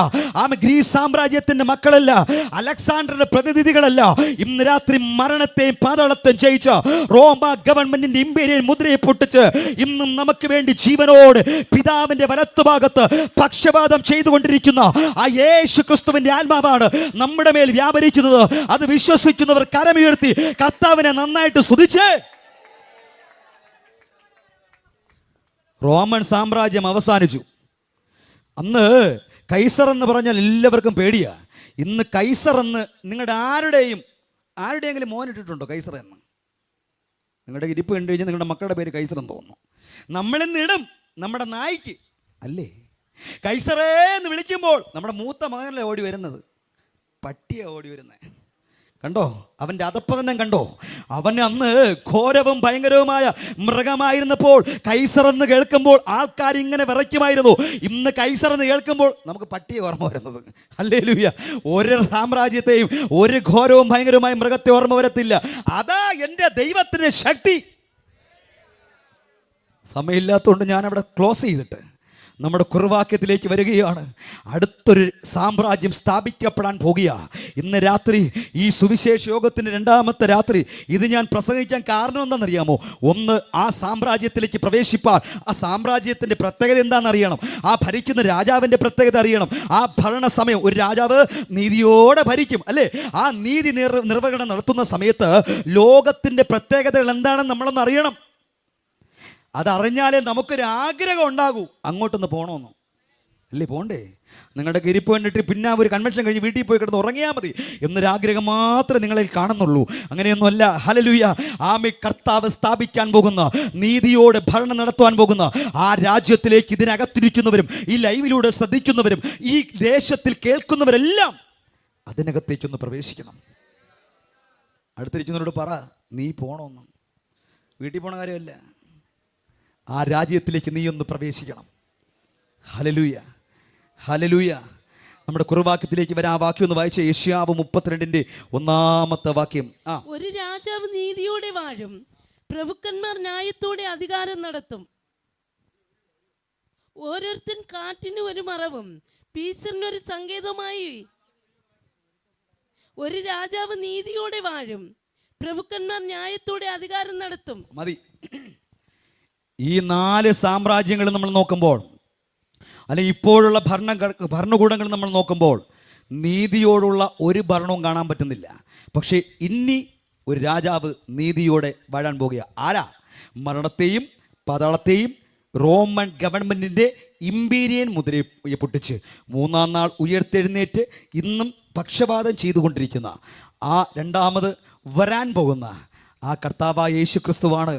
[SPEAKER 1] ഗ്രീസ് സാമ്രാജ്യത്തിന്റെ മക്കളല്ല, അലക്സാണ്ടറുടെ പ്രതിനിധികളല്ല. ഇന്ന് രാത്രി മരണത്തെയും പാതാളത്തെയും ജയിച്ച റോമ ഗവൺമെന്റിന്റെ ഇമ്പീരിയൻ മുദ്രയെ പൊട്ടിച്ച് ഇന്നും നമുക്ക് വേണ്ടി ജീവനോട് പിതാവിന്റെ വലത്തുഭാഗത്ത് പക്ഷപാതം ചെയ്തുകൊണ്ടിരിക്കുന്ന ആ യേശു ക്രിസ്തുവിന്റെ ആത്മാവാണ് നമ്മുടെ മേൽ വ്യാപരിക്കുന്നത്. അത് വിശ്വസിക്കുന്നവർ കരമുയർത്തി കർത്താവിനെ നന്നായിട്ട് സ്തുതിച്ച് റോമൻ സാമ്രാജ്യം അവസാനിച്ചു. അന്ന് കൈസർ എന്ന് പറഞ്ഞാൽ എല്ലാവർക്കും പേടിയാ. ഇന്ന് കൈസർ എന്ന് നിങ്ങളുടെ ആരുടെയെങ്കിലും മോനിട്ടിട്ടുണ്ടോ കൈസർ എന്ന്? നിങ്ങളുടെ ഇരിപ്പ് കണ്ടു കഴിഞ്ഞാൽ നിങ്ങളുടെ മക്കളുടെ പേര് കൈസർ എന്ന് തോന്നുന്നു. നമ്മളിന്ന് ഇടും നമ്മുടെ നായ്ക്ക് അല്ലേ കൈസറേ എന്ന് വിളിക്കുമ്പോൾ നമ്മുടെ മൂത്ത മകനല്ലേ ഓടി വരുന്നത്, പട്ടിയാണ് ഓടി വരുന്നത്. കണ്ടോ അവൻ്റെ അധപ്പതനം കണ്ടോ? അവന് അന്ന് ഘോരവും ഭയങ്കരവുമായ മൃഗമായിരുന്നപ്പോൾ കൈസർ എന്ന് കേൾക്കുമ്പോൾ ആൾക്കാർ ഇങ്ങനെ വിറയ്ക്കുമായിരുന്നു. ഇന്ന് കൈസർ എന്ന് കേൾക്കുമ്പോൾ നമുക്ക് പട്ടിയെ ഓർമ്മ വരുന്നത്. ഹല്ലേലൂയ. ഒരു സാമ്രാജ്യത്തെയും ഒരു ഘോരവും ഭയങ്കരവുമായ മൃഗത്തെ ഓർമ്മ വരത്തില്ല. അതാ എൻ്റെ ദൈവത്തിൻ്റെ ശക്തി. സമയമില്ലാത്തതുകൊണ്ട് ഞാൻ അവിടെ ക്ലോസ് ചെയ്തിട്ട് നമ്മുടെ കുറുവാക്യത്തിലേക്ക് വരികയാണ്. അടുത്തൊരു സാമ്രാജ്യം സ്ഥാപിക്കപ്പെടാൻ പോകുക. ഇന്ന് രാത്രി ഈ സുവിശേഷ യോഗത്തിൻ്റെ 2ാമത്തെ രാത്രി ഇത് ഞാൻ പ്രസംഗിക്കാൻ കാരണം എന്താണെന്നറിയാമോ? ഒന്ന്, ആ സാമ്രാജ്യത്തിലേക്ക് പ്രവേശിപ്പാൻ ആ സാമ്രാജ്യത്തിൻ്റെ പ്രത്യേകത എന്താണെന്നറിയണം. ആ ഭരിക്കുന്ന രാജാവിൻ്റെ പ്രത്യേകത അറിയണം. ആ ഭരണസമയം ഒരു രാജാവ് നീതിയോടെ ഭരിക്കും അല്ലേ? ആ നീതി നിർവഹണം നടത്തുന്ന സമയത്ത് ലോകത്തിൻ്റെ പ്രത്യേകതകൾ എന്താണെന്ന് നമ്മളൊന്ന് അറിയണം. അതറിഞ്ഞാലേ നമുക്കൊരു ആഗ്രഹം ഉണ്ടാകൂ അങ്ങോട്ടൊന്ന് പോകണമെന്ന് അല്ലേ? പോണ്ടേ? നിങ്ങളുടെ ഇരിപ്പ് കണ്ടിട്ട് പിന്നെ ഒരു കൺവെൻഷൻ കഴിഞ്ഞ് വീട്ടിൽ പോയി കിടന്ന് ഉറങ്ങിയാൽ മതി എന്നൊരാഗ്രഹം മാത്രമേ നിങ്ങളിൽ കാണുന്നുള്ളൂ. അങ്ങനെയൊന്നുമല്ല. ഹല്ലേലൂയ. ആമേ. കർത്താവ് സ്ഥാപിക്കാൻ പോകുന്ന നീതിയോടെ ഭരണം നടത്തുവാൻ പോകുന്ന ആ രാജ്യത്തിലേക്ക് ഇതിനകത്തിരിക്കുന്നവരും ഈ ലൈവിലൂടെ ശ്രദ്ധിക്കുന്നവരും ഈ ദേശത്തിൽ കേൾക്കുന്നവരെല്ലാം അതിനകത്തേക്കൊന്ന് പ്രവേശിക്കണം. അടുത്തിരിക്കുന്നവരോട് പറ, നീ പോകണമെന്ന്. വീട്ടിൽ പോണ കാര്യമല്ല, ആ രാജ്യത്തിലേക്ക് നീ ഒന്ന് പ്രവേശിക്കണം. Hallelujah, hallelujah. നമ്മുടെ കുറുവാക്യത്തിലേക്ക് വരാൻ ആ വാക്യം ഒന്ന് വായിച്ച യെശയ്യാവ് 32-ന്റെ 1-ാമത്തെ വാക്യം.
[SPEAKER 2] ഒരു രാജാവ് നീതിയോടെ വാഴും, പ്രഭുക്കന്മാർ ന്യായത്തോടെ അധികാരം നടത്തും. ഓരോരുത്തൻ കാറ്റിന് ഒരു മറവും പീസറിനൊരു സങ്കേതമായി. ഒരു രാജാവ് നീതിയോടെ വാഴും, പ്രഭുക്കന്മാർ ന്യായത്തോടെ അധികാരം നടത്തും.
[SPEAKER 1] മതി. ഈ 4 സാമ്രാജ്യങ്ങൾ നമ്മൾ നോക്കുമ്പോൾ, അല്ലെങ്കിൽ ഇപ്പോഴുള്ള ഭരണകൂടങ്ങൾ നമ്മൾ നോക്കുമ്പോൾ നീതിയോടുള്ള ഒരു ഭരണവും കാണാൻ പറ്റുന്നില്ല. പക്ഷേ ഇനി ഒരു രാജാവ് നീതിയോടെ വാഴാൻ പോകുക. ആരാ? മരണത്തെയും പാതാളത്തെയും റോമൻ ഗവൺമെൻറ്റിൻ്റെ ഇമ്പീരിയൻ മുദ്രയെ പൊട്ടിച്ച് 3-ാം നാൾ ഉയർത്തെഴുന്നേറ്റ് ഇന്നും പക്ഷപാതം ചെയ്തുകൊണ്ടിരിക്കുന്ന ആ 2ാമത് വരാൻ പോകുന്ന ആ കർത്താവായ യേശു ക്രിസ്തുവാണ്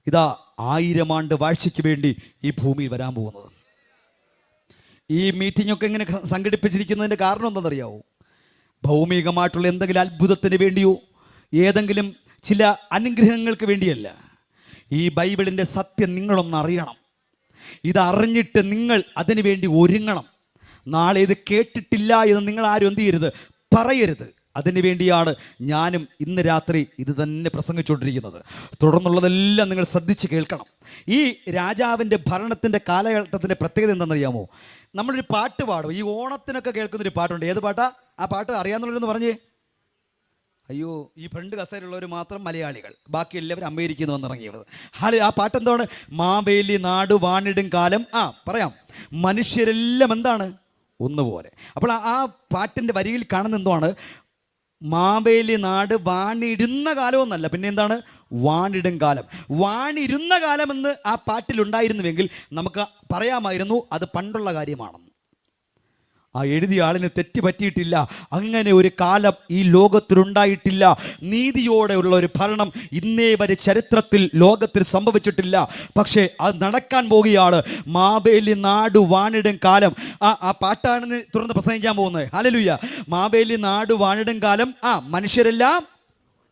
[SPEAKER 1] ഇതാ 1000 ആണ്ട് വാഴ്ചയ്ക്ക് വേണ്ടി ഈ ഭൂമിയിൽ വരാൻ പോകുന്നത്. ഈ മീറ്റിംഗൊക്കെ ഇങ്ങനെ സംഘടിപ്പിച്ചിരിക്കുന്നതിൻ്റെ കാരണം എന്താണെന്നറിയാവോ? ഭൗമികമായിട്ടുള്ള എന്തെങ്കിലും അത്ഭുതത്തിന് വേണ്ടിയോ ഏതെങ്കിലും ചില അനുഗ്രഹങ്ങൾക്ക് വേണ്ടിയല്ല. ഈ ബൈബിളിൻ്റെ സത്യം നിങ്ങളൊന്ന് അറിയണം. ഇതറിഞ്ഞിട്ട് നിങ്ങൾ അതിനു വേണ്ടി ഒരുങ്ങണം. നാളെ ഇത് കേട്ടിട്ടില്ല എന്ന് നിങ്ങൾ ആരും എന്ത് ചെയ്യരുത്, പറയരുത്. അതിനു വേണ്ടിയാണ് ഞാനും ഇന്ന് രാത്രി ഇത് തന്നെ പ്രസംഗിച്ചുകൊണ്ടിരിക്കുന്നത്. തുടർന്നുള്ളതെല്ലാം നിങ്ങൾ ശ്രദ്ധിച്ച് കേൾക്കണം. ഈ രാജാവിൻ്റെ ഭരണത്തിൻ്റെ കാലഘട്ടത്തിൻ്റെ പ്രത്യേകത എന്താണെന്നറിയാമോ? നമ്മളൊരു പാട്ട് പാടും. ഈ ഓണത്തിനൊക്കെ കേൾക്കുന്നൊരു പാട്ടുണ്ട്. ഏത് പാട്ടാ? ആ പാട്ട് അറിയാമെന്നുള്ളതെന്ന് പറഞ്ഞേ. അയ്യോ, ഈ ഫ്രണ്ട് കസേരയുള്ളവർ മാത്രം മലയാളികൾ, ബാക്കി എല്ലാവരും അമേരിക്കയിൽ നിന്ന് വന്നിറങ്ങിയത്. ആ പാട്ട് എന്താണ്? മാവേലി നാട് വാണിടും കാലം. പറയാം, മനുഷ്യരെല്ലാം എന്താണ് ഒന്നുപോലെ. അപ്പോൾ ആ പാട്ടിൻ്റെ വരിയിൽ കാണുന്ന എന്താണ്? മാവേലി നാട് വാണിടുന്ന കാലമൊന്നല്ല, പിന്നെ എന്താണ്? വാണിടും കാലം. വാണിരുന്ന കാലമെന്ന് ആ പാട്ടിലുണ്ടായിരുന്നുവെങ്കിൽ നമുക്ക് പറയാമായിരുന്നു അത് പണ്ടുള്ള കാര്യമാണെന്ന്. ആ എഴുതിയ ആളിന് തെറ്റ് പറ്റിയിട്ടില്ല. അങ്ങനെ ഒരു കാലം ഈ ലോകത്തിലുണ്ടായിട്ടില്ല. നീതിയോടെയുള്ള ഒരു ഭരണം ഇന്നേ വരെ ചരിത്രത്തിൽ ലോകത്തിൽ സംഭവിച്ചിട്ടില്ല. പക്ഷേ അത് നടക്കാൻ പോകുകയാണ്. മാവേലി നാട് വാണിടും കാലം. ആ പാട്ടാണ് തുറന്ന് പ്രസംഗിക്കാൻ പോകുന്നത്. ഹല്ലേലൂയ. മാവേലി നാട് വാണിടും കാലം. മനുഷ്യരെല്ലാം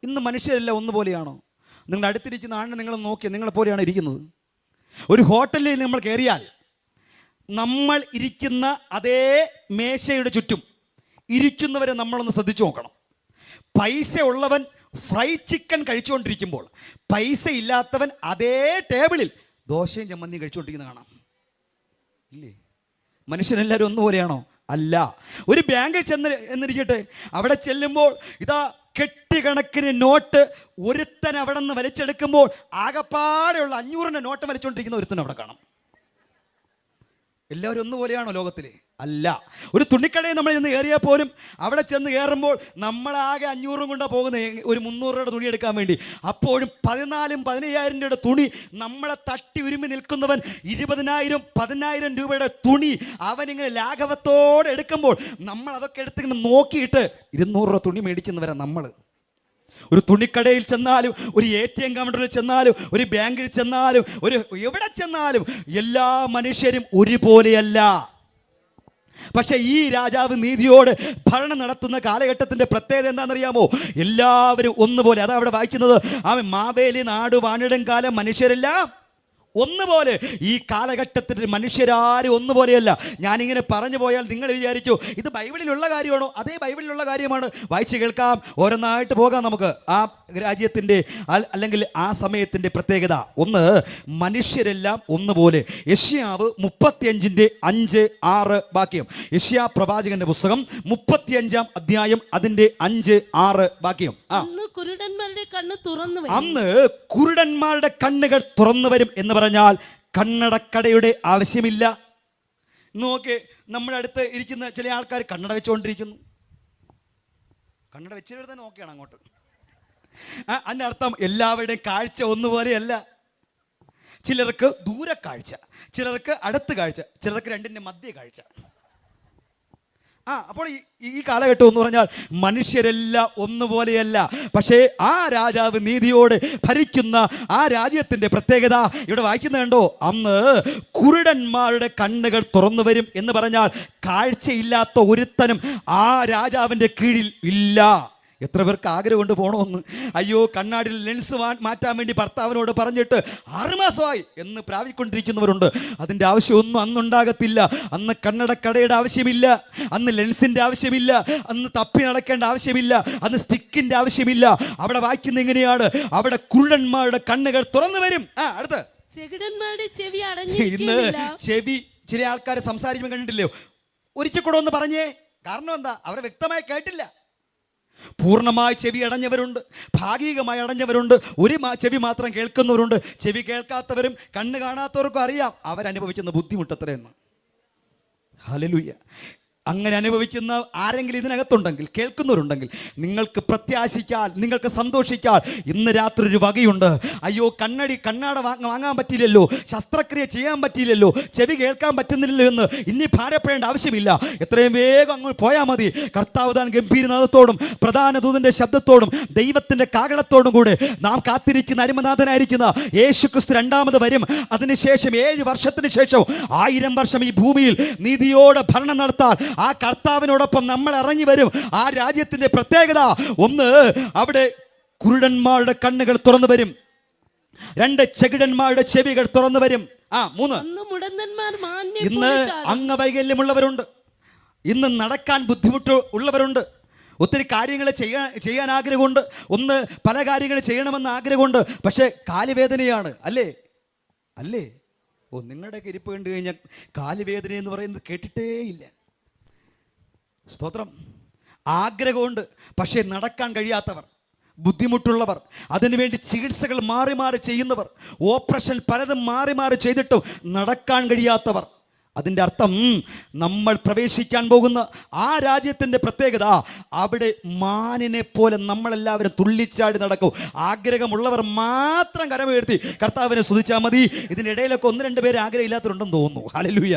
[SPEAKER 1] ഇന്ന് മനുഷ്യരെല്ലാം ഒന്നുപോലെയാണോ? നിങ്ങളുടെ അടുത്തിരിക്കുന്ന ആളിനെ നിങ്ങൾ നോക്കിയാൽ നിങ്ങളെപ്പോലെയാണ് ഇരിക്കുന്നത്. ഒരു ഹോട്ടലിൽ നമ്മൾ കയറിയാൽ നമ്മൾ ഇരിക്കുന്ന അതേ മേശയുടെ ചുറ്റും ഇരിക്കുന്നവരെ നമ്മളൊന്ന് ശ്രദ്ധിച്ചു നോക്കണം. പൈസ ഉള്ളവൻ ഫ്രൈഡ് ചിക്കൻ കഴിച്ചുകൊണ്ടിരിക്കുമ്പോൾ പൈസ ഇല്ലാത്തവൻ അതേ ടേബിളിൽ ദോശയും ചമ്മന്തിയും കഴിച്ചുകൊണ്ടിരിക്കുന്നത് കാണാം. ഇല്ലേ? മനുഷ്യനെല്ലാവരും ഒന്നുപോലെയാണോ? അല്ല. ഒരു ബാങ്കിൽ എന്നിരിക്കട്ടെ, അവിടെ ചെല്ലുമ്പോൾ ഇതാ കെട്ടിക്കണക്കിന് നോട്ട് ഒരുത്തൻ അവിടെ നിന്ന് വലിച്ചെടുക്കുമ്പോൾ ആകപ്പാടെയുള്ള 500-ന്റെ നോട്ട് വലിച്ചുകൊണ്ടിരിക്കുന്ന ഒരുത്തൻ അവിടെ കാണാം. എല്ലാവരും ഒന്നുപോലെയാണോ ലോകത്തിലെ? അല്ല. ഒരു തുണിക്കടയിൽ നമ്മൾ ചെന്ന് കയറിയാൽ പോലും അവിടെ ചെന്ന് കയറുമ്പോൾ നമ്മളാകെ 500 കൊണ്ടാണ് പോകുന്നത് ഒരു 300 രൂപയുടെ തുണി എടുക്കാൻ വേണ്ടി. അപ്പോഴും 14,000-15,000 രൂപയുടെ തുണി നമ്മളെ തട്ടി ഉരുമി നിൽക്കുന്നവൻ 20,000-10,000 രൂപയുടെ തുണി അവനിങ്ങനെ ലാഘവത്തോടെ എടുക്കുമ്പോൾ നമ്മൾ അതൊക്കെ എടുത്തിങ്ങനെ നോക്കിയിട്ട് 200 രൂപ തുണി മേടിക്കുന്നവരാണ് നമ്മൾ. ഒരു തുണിക്കടയിൽ ചെന്നാലും, ഒരു ATM കൗണ്ടറിൽ ചെന്നാലും, ഒരു ബാങ്കിൽ ചെന്നാലും, ഒരു എവിടെ ചെന്നാലും എല്ലാ മനുഷ്യരും ഒരുപോലെയല്ല. പക്ഷെ ഈ രാജാവ് നീതിയോട് ഭരണം നടത്തുന്ന കാലഘട്ടത്തിന്റെ പ്രത്യേകത എന്താണെന്നറിയാമോ? എല്ലാവരും ഒന്നുപോലെ. അതാ അവിടെ വായിക്കുന്നത്, അവൻ മാവേലി നാട് വാണിടും കാലം മനുഷ്യരെല്ലാം ഒന്നുപോലെ. ഈ കാലഘട്ടത്തിൽ മനുഷ്യരാരും ഒന്നുപോലെയല്ല. ഞാനിങ്ങനെ പറഞ്ഞു പോയാൽ നിങ്ങൾ വിചാരിച്ചു ഇത് ബൈബിളിലുള്ള കാര്യമാണോ? അതേ ബൈബിളിലുള്ള കാര്യമാണ്. വായിച്ച് കേൾക്കാം, ഓരോന്നായിട്ട് പോകാം നമുക്ക്. ആ രാജ്യത്തിൻ്റെ അല്ലെങ്കിൽ ആ സമയത്തിൻ്റെ പ്രത്യേകത ഒന്ന്, മനുഷ്യരെല്ലാം ഒന്നുപോലെ. യെശയ്യാവ് 35:5-6 വാക്യം. യെശയ്യാ പ്രവാചകന്റെ പുസ്തകം 35-ാം അധ്യായം അതിൻ്റെ 5-6 വാക്യം.
[SPEAKER 2] അന്ന് കുരുടന്മാരുടെ
[SPEAKER 1] കണ്ണുകൾ തുറന്നു വരും എന്ന് പറഞ്ഞാൽ കണ്ണടക്കടയുടെ ആവശ്യമില്ല. നോക്കെ, നമ്മുടെ അടുത്ത് ഇരിക്കുന്ന ചില ആൾക്കാർ കണ്ണട വെച്ചുകൊണ്ടിരിക്കുന്നു. കണ്ണട വെച്ചിട്ട് തന്നെ നോക്കിയാണ് അങ്ങോട്ട്. അതിൻ്റെ അർത്ഥം എല്ലാവരുടെയും കാഴ്ച ഒന്നുപോലെയല്ല. ചിലർക്ക് ദൂരക്കാഴ്ച, ചിലർക്ക് അടുത്ത് കാഴ്ച, ചിലർക്ക് രണ്ടിൻ്റെ മധ്യ കാഴ്ച. അപ്പോൾ ഈ കാലഘട്ടം എന്ന് പറഞ്ഞാൽ മനുഷ്യരെല്ലാം ഒന്നുപോലെയല്ല. പക്ഷേ ആ രാജാവ് നീതിയോട് ഭരിക്കുന്ന ആ രാജ്യത്തിൻ്റെ പ്രത്യേകത ഇവിടെ വായിക്കുന്നത് കണ്ടോ? അന്ന് കുരുടന്മാരുടെ കണ്ണുകൾ തുറന്നു വരും എന്ന് പറഞ്ഞാൽ കാഴ്ചയില്ലാത്ത ഒരുത്തനും ആ രാജാവിൻ്റെ കീഴിൽ ഇല്ല. എത്ര പേർക്ക് ആഗ്രഹമുണ്ട് പോകണമെന്ന്? അയ്യോ, കണ്ണാടിയിൽ ലെൻസ് മാറ്റാൻ വേണ്ടി ഭർത്താവിനോട് പറഞ്ഞിട്ട് 6 മാസമായി എന്ന് പ്രാപിക്കൊണ്ടിരിക്കുന്നവരുണ്ട്. അതിൻ്റെ ആവശ്യമൊന്നും അന്നുണ്ടാകത്തില്ല. അന്ന് കണ്ണടക്കടയുടെ ആവശ്യമില്ല, അന്ന് ലെൻസിൻ്റെ ആവശ്യമില്ല, അന്ന് തപ്പി നടക്കേണ്ട ആവശ്യമില്ല, അന്ന് സ്റ്റിക്കിൻ്റെ ആവശ്യമില്ല. അവിടെ വായിക്കുന്ന എങ്ങനെയാണ്? അവിടെ കുരുടന്മാരുടെ കണ്ണുകൾ തുറന്നു വരും. അടുത്ത്, ഇന്ന് ചെവി ചില ആൾക്കാർ സംസാരിക്കുമ്പോൾ കണ്ടിട്ടില്ലയോ? ഒരിക്കൽ കൂടെ ഒന്ന് പറഞ്ഞേ. കാരണം എന്താ? അവരെ വ്യക്തമായി കേട്ടില്ല. പൂർണ്ണമായി ചെവി അടഞ്ഞവരുണ്ട്, ഭാഗികമായി അടഞ്ഞവരുണ്ട്, ഒരു ചെവി മാത്രം കേൾക്കുന്നവരുണ്ട്. ചെവി കേൾക്കാത്തവരും കണ്ണ് കാണാത്തവർക്കും അറിയാം അവരനുഭവിക്കുന്ന ബുദ്ധിമുട്ടത്രയെന്ന്. ഹല്ലേലൂയ. അങ്ങനെ അനുഭവിക്കുന്ന ആരെങ്കിലും ഇതിനകത്തുണ്ടെങ്കിൽ, കേൾക്കുന്നവരുണ്ടെങ്കിൽ, നിങ്ങൾക്ക് പ്രത്യാശിക്കാൻ, നിങ്ങൾക്ക് സന്തോഷിക്കാൻ ഇന്ന് രാത്രി ഒരു വകയുണ്ട്. അയ്യോ, കണ്ണാട വാങ്ങാൻ പറ്റിയില്ലല്ലോ, ശസ്ത്രക്രിയ ചെയ്യാൻ പറ്റിയില്ലല്ലോ, ചെവി കേൾക്കാൻ പറ്റുന്നില്ലല്ലോ എന്ന് ഇനി ഭാരപ്പെടേണ്ട ആവശ്യമില്ല. എത്രയും വേഗം അങ്ങ് പോയാൽ മതി. കർത്താവ് താൻ ഗംഭീരനാഥത്തോടും പ്രധാന ദൂതന്റെ ശബ്ദത്തോടും ദൈവത്തിന്റെ കാഹളത്തോടും കൂടെ നാം കാത്തിരിക്കുന്ന അരിമനാഥനായിരിക്കുന്ന യേശു ക്രിസ്തു രണ്ടാമത് വരും. അതിനുശേഷം 7 വർഷത്തിന് ശേഷം 1000 വർഷം ഈ ഭൂമിയിൽ നീതിയോടെ ഭരണം നടത്താൻ ആ കർത്താവിനോടൊപ്പം നമ്മൾ ഇറങ്ങി വരും. ആ രാജ്യത്തിന്റെ പ്രത്യേകത ഒന്ന്, അവിടെ കുരുടന്മാരുടെ കണ്ണുകൾ തുറന്നു വരും. 2, ചെകിടന്മാരുടെ ചെവികൾ തുറന്നു വരും. 3, ഇന്ന് അംഗവൈകല്യമുള്ളവരുണ്ട്, ഇന്ന് നടക്കാൻ ബുദ്ധിമുട്ട് ഉള്ളവരുണ്ട്, ഒത്തിരി കാര്യങ്ങൾ ചെയ്യാൻ ആഗ്രഹമുണ്ട്, പല കാര്യങ്ങൾ ചെയ്യണമെന്ന് ആഗ്രഹമുണ്ട്. പക്ഷേ കാലുവേദനയാണ്. അല്ലേ? നിങ്ങളുടെയൊക്കെ ഇരിപ്പ് കണ്ടു കഴിഞ്ഞാൽ കാലുവേദന എന്ന് പറയുന്നത് കേട്ടിട്ടേയില്ല. സ്തോത്രം. ആഗ്രഹമുണ്ട്, പക്ഷേ നടക്കാൻ കഴിയാത്തവർ, ബുദ്ധിമുട്ടുള്ളവർ, അതിനുവേണ്ടി ചികിത്സകൾ മാറി മാറി ചെയ്യുന്നവർ, ഓപ്പറേഷൻ പലതും മാറി മാറി ചെയ്തിട്ടും നടക്കാൻ കഴിയാത്തവർ. അതിൻ്റെ അർത്ഥം നമ്മൾ പ്രവേശിക്കാൻ പോകുന്ന ആ രാജ്യത്തിൻ്റെ പ്രത്യേകത, അവിടെ മാനിനെ പോലെ നമ്മളെല്ലാവരും തുള്ളിച്ചാടി നടക്കും. ആഗ്രഹമുള്ളവർ മാത്രം കരമുയർത്തി കർത്താവിനെ സ്തുതിച്ചാൽ മതി. ഇതിൻ്റെ ഇടയിലൊക്കെ 1-2 പേര് ആഗ്രഹമില്ലാത്തവരുണ്ടെന്ന് തോന്നുന്നു. ഹല്ലേലൂയ.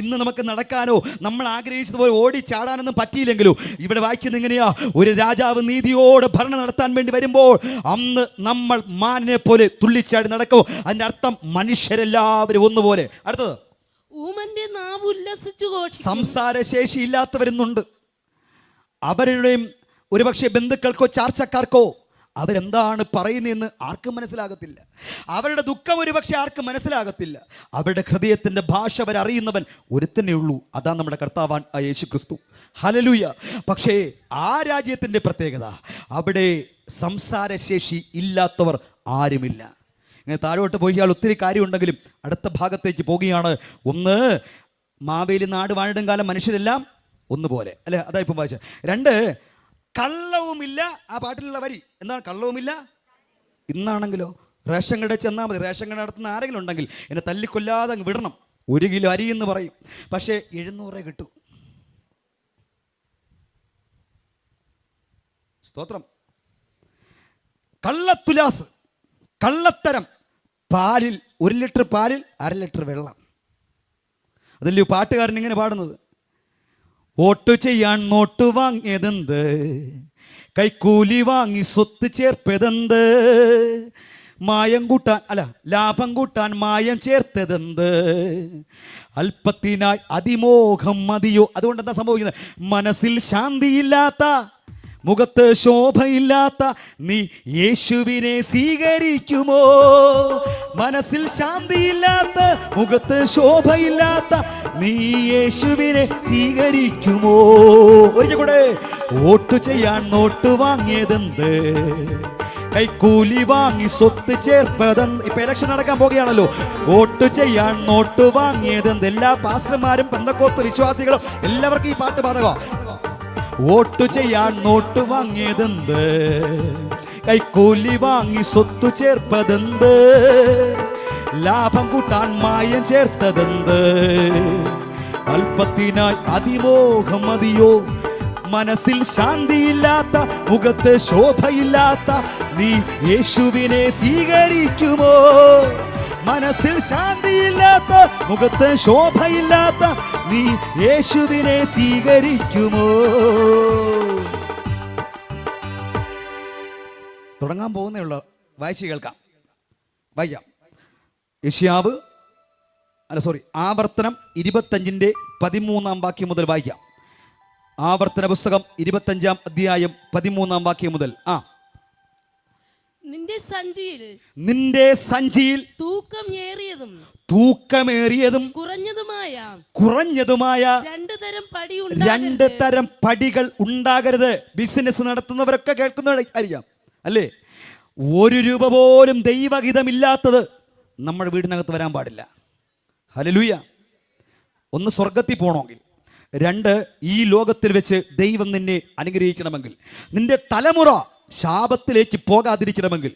[SPEAKER 1] ഇന്ന് നമുക്ക് നടക്കാനോ നമ്മൾ ആഗ്രഹിച്ചതുപോലെ ഓടി ചാടാനൊന്നും പറ്റിയില്ലെങ്കിലും ഇവിടെ വായിക്കുന്നത് എങ്ങനെയാ? ഒരു രാജാവ് നീതിയോടെ ഭരണം നടത്താൻ വേണ്ടി വരുമ്പോൾ അന്ന് നമ്മൾ മാനിനെ പോലെ തുള്ളിച്ചാടി നടക്കും. അതിൻ്റെ അർത്ഥം മനുഷ്യരെല്ലാവരും ഒന്നുപോലെ. അടുത്തത്, സംസാരശേഷി ഇല്ലാത്തവരുന്നുണ്ട്. അവരുടെയും ഒരുപക്ഷെ ബന്ധുക്കൾക്കോ ചാർച്ചക്കാർക്കോ അവരെന്താണ് പറയുന്നതെന്ന് ആർക്കും മനസ്സിലാകത്തില്ല. അവരുടെ ദുഃഖം ഒരുപക്ഷെ ആർക്കും മനസ്സിലാകത്തില്ല. അവരുടെ ഹൃദയത്തിൻ്റെ ഭാഷ അവരറിയുന്നവൻ ഒരുത്തനേ ഉള്ളൂ. അതാ നമ്മുടെ കർത്താവാൻ യേശു ക്രിസ്തു. ഹല്ലേലൂയ. പക്ഷേ ആ രാജ്യത്തിൻ്റെ പ്രത്യേകത, അവിടെ സംസാരശേഷി ഇല്ലാത്തവർ ആരുമില്ല. ഇങ്ങനെ താഴോട്ട് പോയാൽ ഒത്തിരി കാര്യമുണ്ടെങ്കിലും അടുത്ത ഭാഗത്തേക്ക് പോവുകയാണ്. 1, മാവേലി നാട് വാണിടും കാലം മനുഷ്യരെല്ലാം ഒന്നുപോലെ. അല്ലേ? അതാ ഇപ്പം വായിച്ച. 2, കള്ളവുമില്ല. ആ പാട്ടിലുള്ള വരി എന്താണ്? കള്ളവുമില്ല. ഇന്നാണെങ്കിലോ റേഷൻ കടയിൽ ചെന്നാൽ മതി. റേഷൻ കട നടത്തുന്ന ആരെങ്കിലും ഉണ്ടെങ്കിൽ എന്നെ തല്ലിക്കൊല്ലാതെ അങ്ങ് വിടണം. 1 കിലോ അരി എന്ന് പറയും, പക്ഷേ 700 കിട്ടൂ. സ്തോത്രം. കള്ളത്തുലാസ്, കള്ളത്തരം, പാലിൽ 1 ലിറ്റർ പാലിൽ 1/2 ലിറ്റർ വെള്ളം. അതല്ലേ പാട്ടുകാരൻ ഇങ്ങനെ പാടുന്നത്, വോട്ട് ചെയ്യാൻ നോട്ട് വാങ്ങിയതെന്ത്, കൈക്കൂലി വാങ്ങി സ്വത്ത് ചേർപ്പതെന്ത്, മായം കൂട്ടാൻ ലാഭം കൂട്ടാൻ മായം ചേർത്തതെന്ത്, അല്പത്തിനായി അതിമോഹം മതിയോ. അതുകൊണ്ട് എന്താ സംഭവിക്കുന്നത്? മനസ്സിൽ ശാന്തിയില്ലാത്ത, മുഖത്ത് ശോഭയില്ലാത്ത നീ യേശുവിനെ സ്വീകരിക്കുമോ? മനസ്സിൽ ശാന്തിയില്ലാത്ത, മുഖത്ത് ശോഭയില്ലാത്ത നീ യേശുവിനെ സ്വീകരിക്കുമോ? ഒരിക്കൽ കൂടെ, വോട്ട് ചെയ്യാൻ നോട്ട് വാങ്ങിയതെന്ത്, കൈക്കൂലി വാങ്ങി സ്വത്ത് ചേർപ്പതെന്ത്. ഇപ്പൊ ഇലക്ഷൻ നടക്കാൻ പോകുകയാണല്ലോ. വോട്ട് ചെയ്യാൻ നോട്ട് വാങ്ങിയതെന്ത്. എല്ലാ പാസ്റ്റർമാരും പെന്തക്കോസ്ത് വിശ്വാസികളും എല്ലാവർക്കും ഈ പാട്ട് പാടുക. വോട്ട് ചെയ്യാൻ നോട്ട് വാങ്ങിയതെന്ത്, കൈക്കൂലി വാങ്ങി സ്വത്ത് ചേർപ്പതെന്ത്, ലാഭം കൂട്ടാൻ മായം ചേർത്തതെന്ത്, അല്പത്തിനായി അതിമോഹം മതിയോ. മനസ്സിൽ ശാന്തിയില്ലാത്ത, മുഖത്ത് ശോഭയില്ലാത്ത നീ യേശുവിനെ സ്വീകരിക്കുമോ? മനസ്സിൽ ശാന്തിയില്ലാത്ത, മുഖത്ത് ശോഭയില്ലാത്ത നീ യേശുവിനെ സ്വീകരിക്കുമോ? തുടങ്ങാൻ പോകുന്നേയുള്ള വായിച്ച് കേൾക്കാം, വായിക്കാം. ആവർത്തനം 25-13 വാക്യം മുതൽ വായിക്കാം. ആവർത്തന പുസ്തകം 25-ാം അധ്യായം 13-ാം വാക്യം മുതൽ. നിന്റെ സഞ്ചിയിൽ തൂക്കമേറിയതും കുറഞ്ഞതുമായ 2 തരം പടികൾ ഉണ്ടാകരുത്. ബിസിനസ് നടത്തുന്നവരൊക്കെ കേൾക്കുന്ന അറിയാം അല്ലേ? 1 രൂപ പോലും ദൈവഹിതമില്ലാത്തത് നമ്മുടെ വീടിനകത്ത് വരാൻ പാടില്ല. ഹല്ലേലൂയ. 1 സ്വർഗത്തിൽ പോകണമെങ്കിൽ, 2 ഈ ലോകത്തിൽ വെച്ച് ദൈവം നിന്നെ അനുഗ്രഹിക്കണമെങ്കിൽ, നിന്റെ തലമുറ ശാപത്തിലേക്ക് പോകാതിരിക്കണമെങ്കിൽ,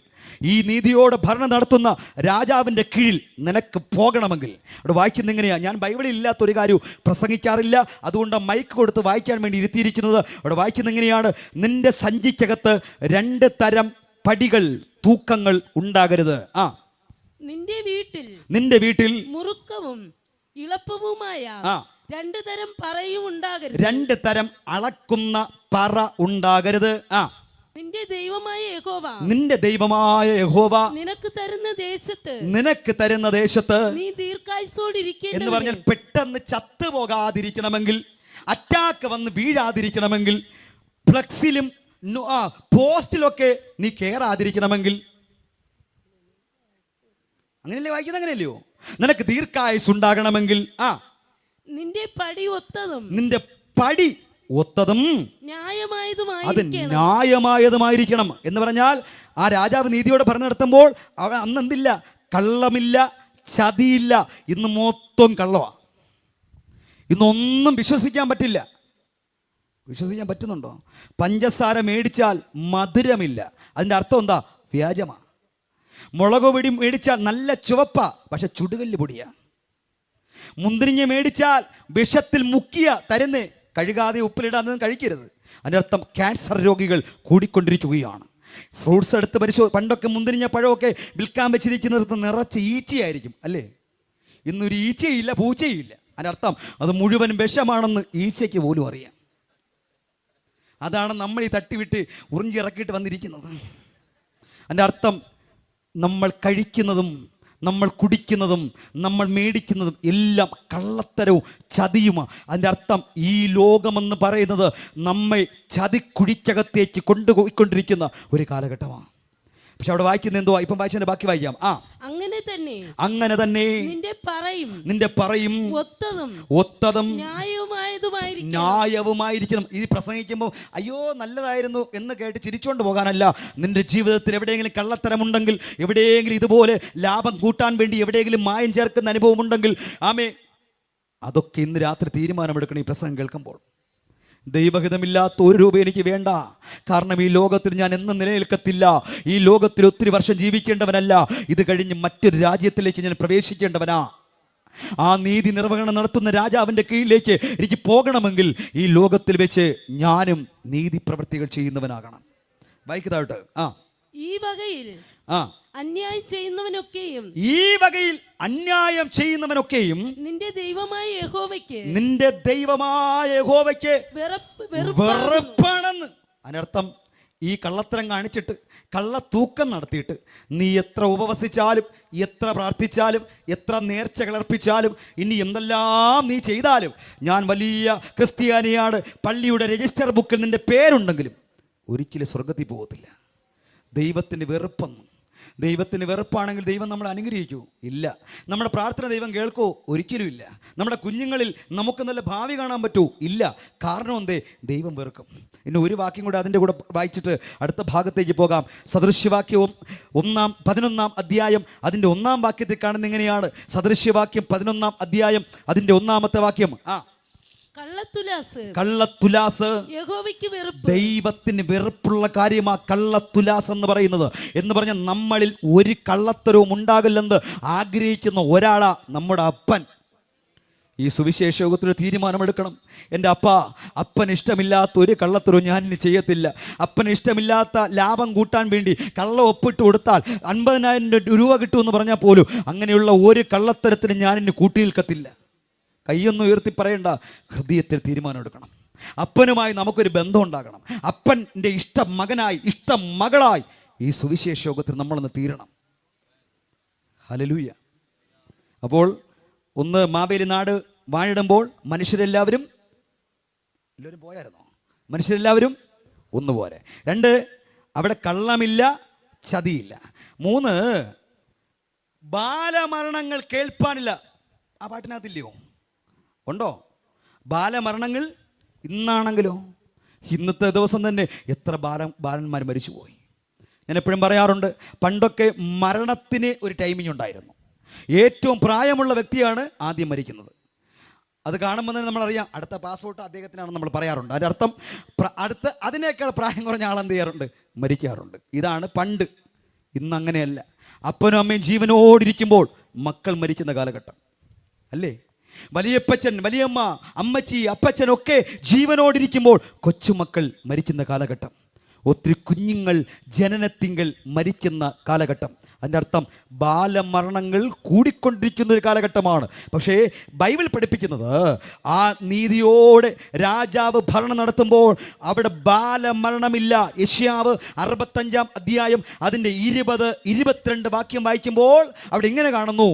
[SPEAKER 1] ഈ നീതിയോടെ ഭരണം നടത്തുന്ന രാജാവിൻ്റെ കീഴിൽ നിനക്ക് പോകണമെങ്കിൽ. അവിടെ വായിക്കുന്ന എങ്ങനെയാ? ഞാൻ ബൈബിളിൽ ഇല്ലാത്തൊരു കാര്യവും പ്രസംഗിക്കാറില്ല, അതുകൊണ്ട് മൈക്ക് കൊടുത്ത് വായിക്കാൻ വേണ്ടി ഇരുത്തിയിരിക്കുന്നത്. അവിടെ വായിക്കുന്ന എങ്ങനെയാണ്? നിന്റെ സഞ്ചിക്കകത്ത് 2 തരം പടികൾ, തൂക്കങ്ങൾ ഉണ്ടാകരുത്. നിന്റെ വീട്ടിൽ മുറുക്കവും
[SPEAKER 2] ഇളപ്പവുമായ 2 തരം പറയും ഉണ്ടാകരുത്.
[SPEAKER 1] 2 തരം അളക്കുന്ന പറ ഉണ്ടാകരുത്.
[SPEAKER 2] നിന്റെ
[SPEAKER 1] ദൈവമായ യഹോവ
[SPEAKER 2] നിനക്ക് തരുന്ന ദേശത്ത്
[SPEAKER 1] നീ ദീർഘായുസ്സോടിരിക്കേണ്ടതിന് എന്ന് പറഞ്ഞാൽ പെട്ടെന്ന് ചത്തുപോകാതിരിക്കണമെങ്കിൽ, അറ്റാക്ക് വന്ന് വീഴാതിരിക്കണമെങ്കിൽ, ഫ്ലക്സിലും പോസ്റ്റിലൊക്കെ നീ കയറാതിരിക്കണമെങ്കിൽ, അങ്ങനെയല്ലേ വായിക്കുന്നത്? അങ്ങനെയല്ലയോ? നിനക്ക് ദീർഘായുസ് ഉണ്ടാകണമെങ്കിൽ
[SPEAKER 2] നിന്റെ
[SPEAKER 1] പടി ഒത്തതും അത് ന്യായമായതുമായിരിക്കണം. എന്ന് പറഞ്ഞാൽ ആ രാജാവ് നീതിയോടെ ഭരണം നടത്തുമ്പോൾ അന്ന് എന്തില്ല? കള്ളമില്ല, ചതിയില്ല. ഇന്ന് മൊത്തം കള്ളമാണ്. ഇന്നൊന്നും വിശ്വസിക്കാൻ പറ്റില്ല. വിശ്വസിക്കാൻ പറ്റുന്നുണ്ടോ? പഞ്ചസാര മേടിച്ചാൽ മധുരമില്ല, അതിൻ്റെ അർത്ഥം എന്താ? വ്യാജമാണ്. മുളക് പൊടി മേടിച്ചാൽ നല്ല ചുവപ്പാ, പക്ഷെ ചുടുകല്ല് പൊടിയാ. മുന്തിരിങ്ങ മേടിച്ചാൽ വിഷത്തിൽ മുക്കിയ തരുന്നേ, കഴുകാതെ ഉപ്പിലിടാതെ കഴിക്കരുത്. അതിൻ്റെ അർത്ഥം ക്യാൻസർ രോഗികൾ കൂടിക്കൊണ്ടിരിക്കുകയാണ്. ഫ്രൂട്ട്സ് എടുത്ത് പണ്ടൊക്കെ മുന്തിരിഞ്ഞ പഴമൊക്കെ വിൽക്കാൻ വെച്ചിരിക്കുന്നത് നിറച്ച് ഈച്ചയായിരിക്കും അല്ലേ? ഇന്നൊരു ഈച്ചയില്ല, പൂച്ചയില്ല. അതിൻ്റെ അർത്ഥം അത് മുഴുവൻ വിഷമാണെന്ന് ഈച്ചയ്ക്ക് പോലും അറിയാം. അതാണ് നമ്മൾ ഈ തട്ടിവിട്ട് ഉറിഞ്ചിറക്കിയിട്ട് വന്നിരിക്കുന്നത്. അതിൻ്റെ അർത്ഥം നമ്മൾ കഴിക്കുന്നതും നമ്മൾ കുടിക്കുന്നതും നമ്മൾ മേടിക്കുന്നതും എല്ലാം കള്ളത്തരവും ചതിയുമാണ്. അതിൻ്റെ അർത്ഥം ഈ ലോകമെന്ന് പറയുന്നത് നമ്മെ ചതിക്കുഴിക്കകത്തേക്ക് കൊണ്ടുപോയിക്കൊണ്ടിരിക്കുന്ന ഒരു കാലഘട്ടമാണ്. പക്ഷെ അവിടെ വായിക്കുന്ന എന്തുവാ? ഇപ്പം വായിച്ചതിന്റെ ബാക്കി വായിക്കാം. അങ്ങനെ തന്നെ നിന്റെ പറയും ഒത്തതും ന്യായവുമായിരിക്കണം. ഇത് പ്രസംഗിക്കുമ്പോൾ അയ്യോ നല്ലതായിരുന്നു എന്ന് കേട്ട് ചിരിച്ചുകൊണ്ട് പോകാനല്ല. നിന്റെ ജീവിതത്തിൽ എവിടെയെങ്കിലും കള്ളത്തരമുണ്ടെങ്കിൽ, എവിടെയെങ്കിലും ഇതുപോലെ ലാഭം കൂട്ടാൻ വേണ്ടി എവിടെയെങ്കിലും മായം ചേർക്കുന്ന അനുഭവം ഉണ്ടെങ്കിൽ, അതൊക്കെ ഇന്ന് രാത്രി തീരുമാനമെടുക്കണം. ഈ പ്രസംഗം കേൾക്കുമ്പോൾ ദൈവഹിതമില്ലാത്ത 1 രൂപ എനിക്ക് വേണ്ട. കാരണം ഈ ലോകത്തിൽ ഞാൻ എന്നും നിലനിൽക്കത്തില്ല. ഈ ലോകത്തിൽ ഒത്തിരി വർഷം ജീവിക്കേണ്ടവനല്ല. ഇത് കഴിഞ്ഞ് മറ്റൊരു രാജ്യത്തിലേക്ക് ഞാൻ പ്രവേശിക്കേണ്ടവനാ. ആ നീതി നിർവഹണം നടത്തുന്ന രാജാവിൻ്റെ കീഴിലേക്ക് എനിക്ക് പോകണമെങ്കിൽ ഈ ലോകത്തിൽ വെച്ച് ഞാനും നീതി പ്രവൃത്തികൾ ചെയ്യുന്നവനാകണം. വായിക്കതായിട്ട്
[SPEAKER 2] ഈ വകയിൽ
[SPEAKER 1] ആ
[SPEAKER 2] അന്യായം ചെയ്യുന്നവനൊക്കെയും
[SPEAKER 1] നിന്റെ ദൈവമായ
[SPEAKER 2] യഹോവയ്ക്ക്
[SPEAKER 1] വെറുപ്പാണെന്ന്. അതിനർത്ഥം ഈ കള്ളത്തരം കാണിച്ചിട്ട് കള്ളത്തൂക്കം നടത്തിയിട്ട് നീ എത്ര ഉപവസിച്ചാലും എത്ര പ്രാർത്ഥിച്ചാലും എത്ര നേർച്ചകൾ അർപ്പിച്ചാലും ഇനി എന്തെല്ലാം നീ ചെയ്താലും ഞാൻ വലിയ ക്രിസ്ത്യാനിയാണ്, പള്ളിയുടെ രജിസ്റ്റർ ബുക്കിൽ നിന്റെ പേരുണ്ടെങ്കിലും ഒരിക്കലും സ്വർഗത്തിൽ പോകത്തില്ല. ദൈവത്തിന് വെറുപ്പെന്നും. ദൈവത്തിന് വെറുപ്പാണെങ്കിൽ ദൈവം നമ്മളെ അനുഗ്രഹിക്കൂ? ഇല്ല. നമ്മുടെ പ്രാർത്ഥന ദൈവം കേൾക്കോ? ഒരിക്കലും ഇല്ല. നമ്മുടെ കുഞ്ഞുങ്ങളിൽ നമുക്ക് നല്ല ഭാവി കാണാൻ പറ്റൂ? ഇല്ല. കാരണം എന്തേ? ദൈവം വെറുക്കും. ഇനി ഒരു വാക്യം കൂടെ അതിൻ്റെ കൂടെ വായിച്ചിട്ട് അടുത്ത ഭാഗത്തേക്ക് പോകാം. സദൃശ്യവാക്യവും 11 അധ്യായം അതിൻ്റെ 1 വാക്യത്തിൽ കാണുന്ന ഇങ്ങനെയാണ്. സദൃശ്യവാക്യം 11 അധ്യായം അതിൻ്റെ 1 വാക്യം. കള്ളത്തുലാസ് ദൈവത്തിന് വെറുപ്പുള്ള കാര്യമാ കള്ളത്തുലാസ് എന്ന് പറയുന്നത്. എന്ന് പറഞ്ഞാൽ നമ്മളിൽ ഒരു കള്ളത്തരവും ഉണ്ടാകില്ലെന്ന് ആഗ്രഹിക്കുന്ന ഒരാളാ നമ്മുടെ അപ്പൻ. ഈ സുവിശേഷ യോഗത്തിൽ തീരുമാനമെടുക്കണം. എൻ്റെ അപ്പന് ഇഷ്ടമില്ലാത്ത ഒരു കള്ളത്തരവും ഞാൻ ഇനി ചെയ്യത്തില്ല. അപ്പന് ഇഷ്ടമില്ലാത്ത ലാഭം കൂട്ടാൻ വേണ്ടി കള്ളം ഒപ്പിട്ട് കൊടുത്താൽ 50,000 രൂപ കിട്ടുമെന്ന് പറഞ്ഞാൽ പോലും അങ്ങനെയുള്ള ഒരു കള്ളത്തരത്തിന് ഞാൻ ഇനി കൂട്ടി നിൽക്കത്തില്ല. കൈയൊന്നും ഉയർത്തി പറയണ്ട, ഹൃദയത്തിൽ തീരുമാനമെടുക്കണം. അപ്പനുമായി നമുക്കൊരു ബന്ധം ഉണ്ടാകണം. അപ്പൻ്റെ ഇഷ്ട മകനായി ഇഷ്ട മകളായി ഈ സുവിശേഷ യോഗത്തിൽ നമ്മളൊന്ന് തീരണം. ഹല്ലേലൂയ. അപ്പോൾ മാവേലി നാട് വാഴിടുമ്പോൾ മനുഷ്യരെല്ലാവരും പോയായിരുന്നോ? മനുഷ്യരെല്ലാവരും ഒന്നുപോലെ. 2 അവിടെ കള്ളമില്ല, ചതിയില്ല. 3 ബാലമരണങ്ങൾ കേൾപ്പാനില്ല. ആ പാട്ടിനകത്തില്ലയോ? ഉണ്ടോ? ബാലമരണങ്ങൾ. ഇന്നാണെങ്കിലോ ഇന്നത്തെ ദിവസം തന്നെ എത്ര ബാലന്മാർ മരിച്ചുപോയി. ഞാൻ എപ്പോഴും പറയാറുണ്ട്, പണ്ടൊക്കെ മരണത്തിന് ഒരു ടൈമിംഗ് ഉണ്ടായിരുന്നു. ഏറ്റവും പ്രായമുള്ള വ്യക്തിയാണ് ആദ്യം മരിക്കുന്നത്. അത് കാണുമ്പോൾ തന്നെ നമ്മളറിയാം അടുത്ത പാസ്പോർട്ട് അദ്ദേഹത്തിനാണെന്ന് നമ്മൾ പറയാറുണ്ട്. അതിൻ്റെ അർത്ഥം അതിനേക്കാൾ പ്രായം കുറഞ്ഞ ആളെന്ത് ചെയ്യാറുണ്ട്? മരിക്കാറുണ്ട്. ഇതാണ് പണ്ട്. ഇന്ന് അങ്ങനെയല്ല. അപ്പനും അമ്മയും ജീവനോടിരിക്കുമ്പോൾ മക്കൾ മരിക്കുന്ന കാലഘട്ടം അല്ലേ? വലിയപ്പച്ചൻ, വലിയമ്മ, അമ്മച്ചി, അപ്പച്ചനൊക്കെ ജീവനോടിരിക്കുമ്പോൾ കൊച്ചുമക്കൾ മരിക്കുന്ന കാലഘട്ടം. ഒത്തിരി കുഞ്ഞുങ്ങൾ ജനനത്തിങ്കൽ മരിക്കുന്ന കാലഘട്ടം. അതിൻ്റെ അർത്ഥം ബാലമരണങ്ങൾ കൂടിക്കൊണ്ടിരിക്കുന്ന ഒരു കാലഘട്ടമാണ്. പക്ഷേ ബൈബിൾ പഠിപ്പിക്കുന്നത് ആ നീതിയോടെ രാജാവ് ഭരണം നടത്തുമ്പോൾ അവിടെ ബാലമരണമില്ല. യെശയ്യാവ് 65 അധ്യായം അതിൻ്റെ 20-22 വാക്യം വായിക്കുമ്പോൾ അവിടെ ഇങ്ങനെ കാണുന്നു.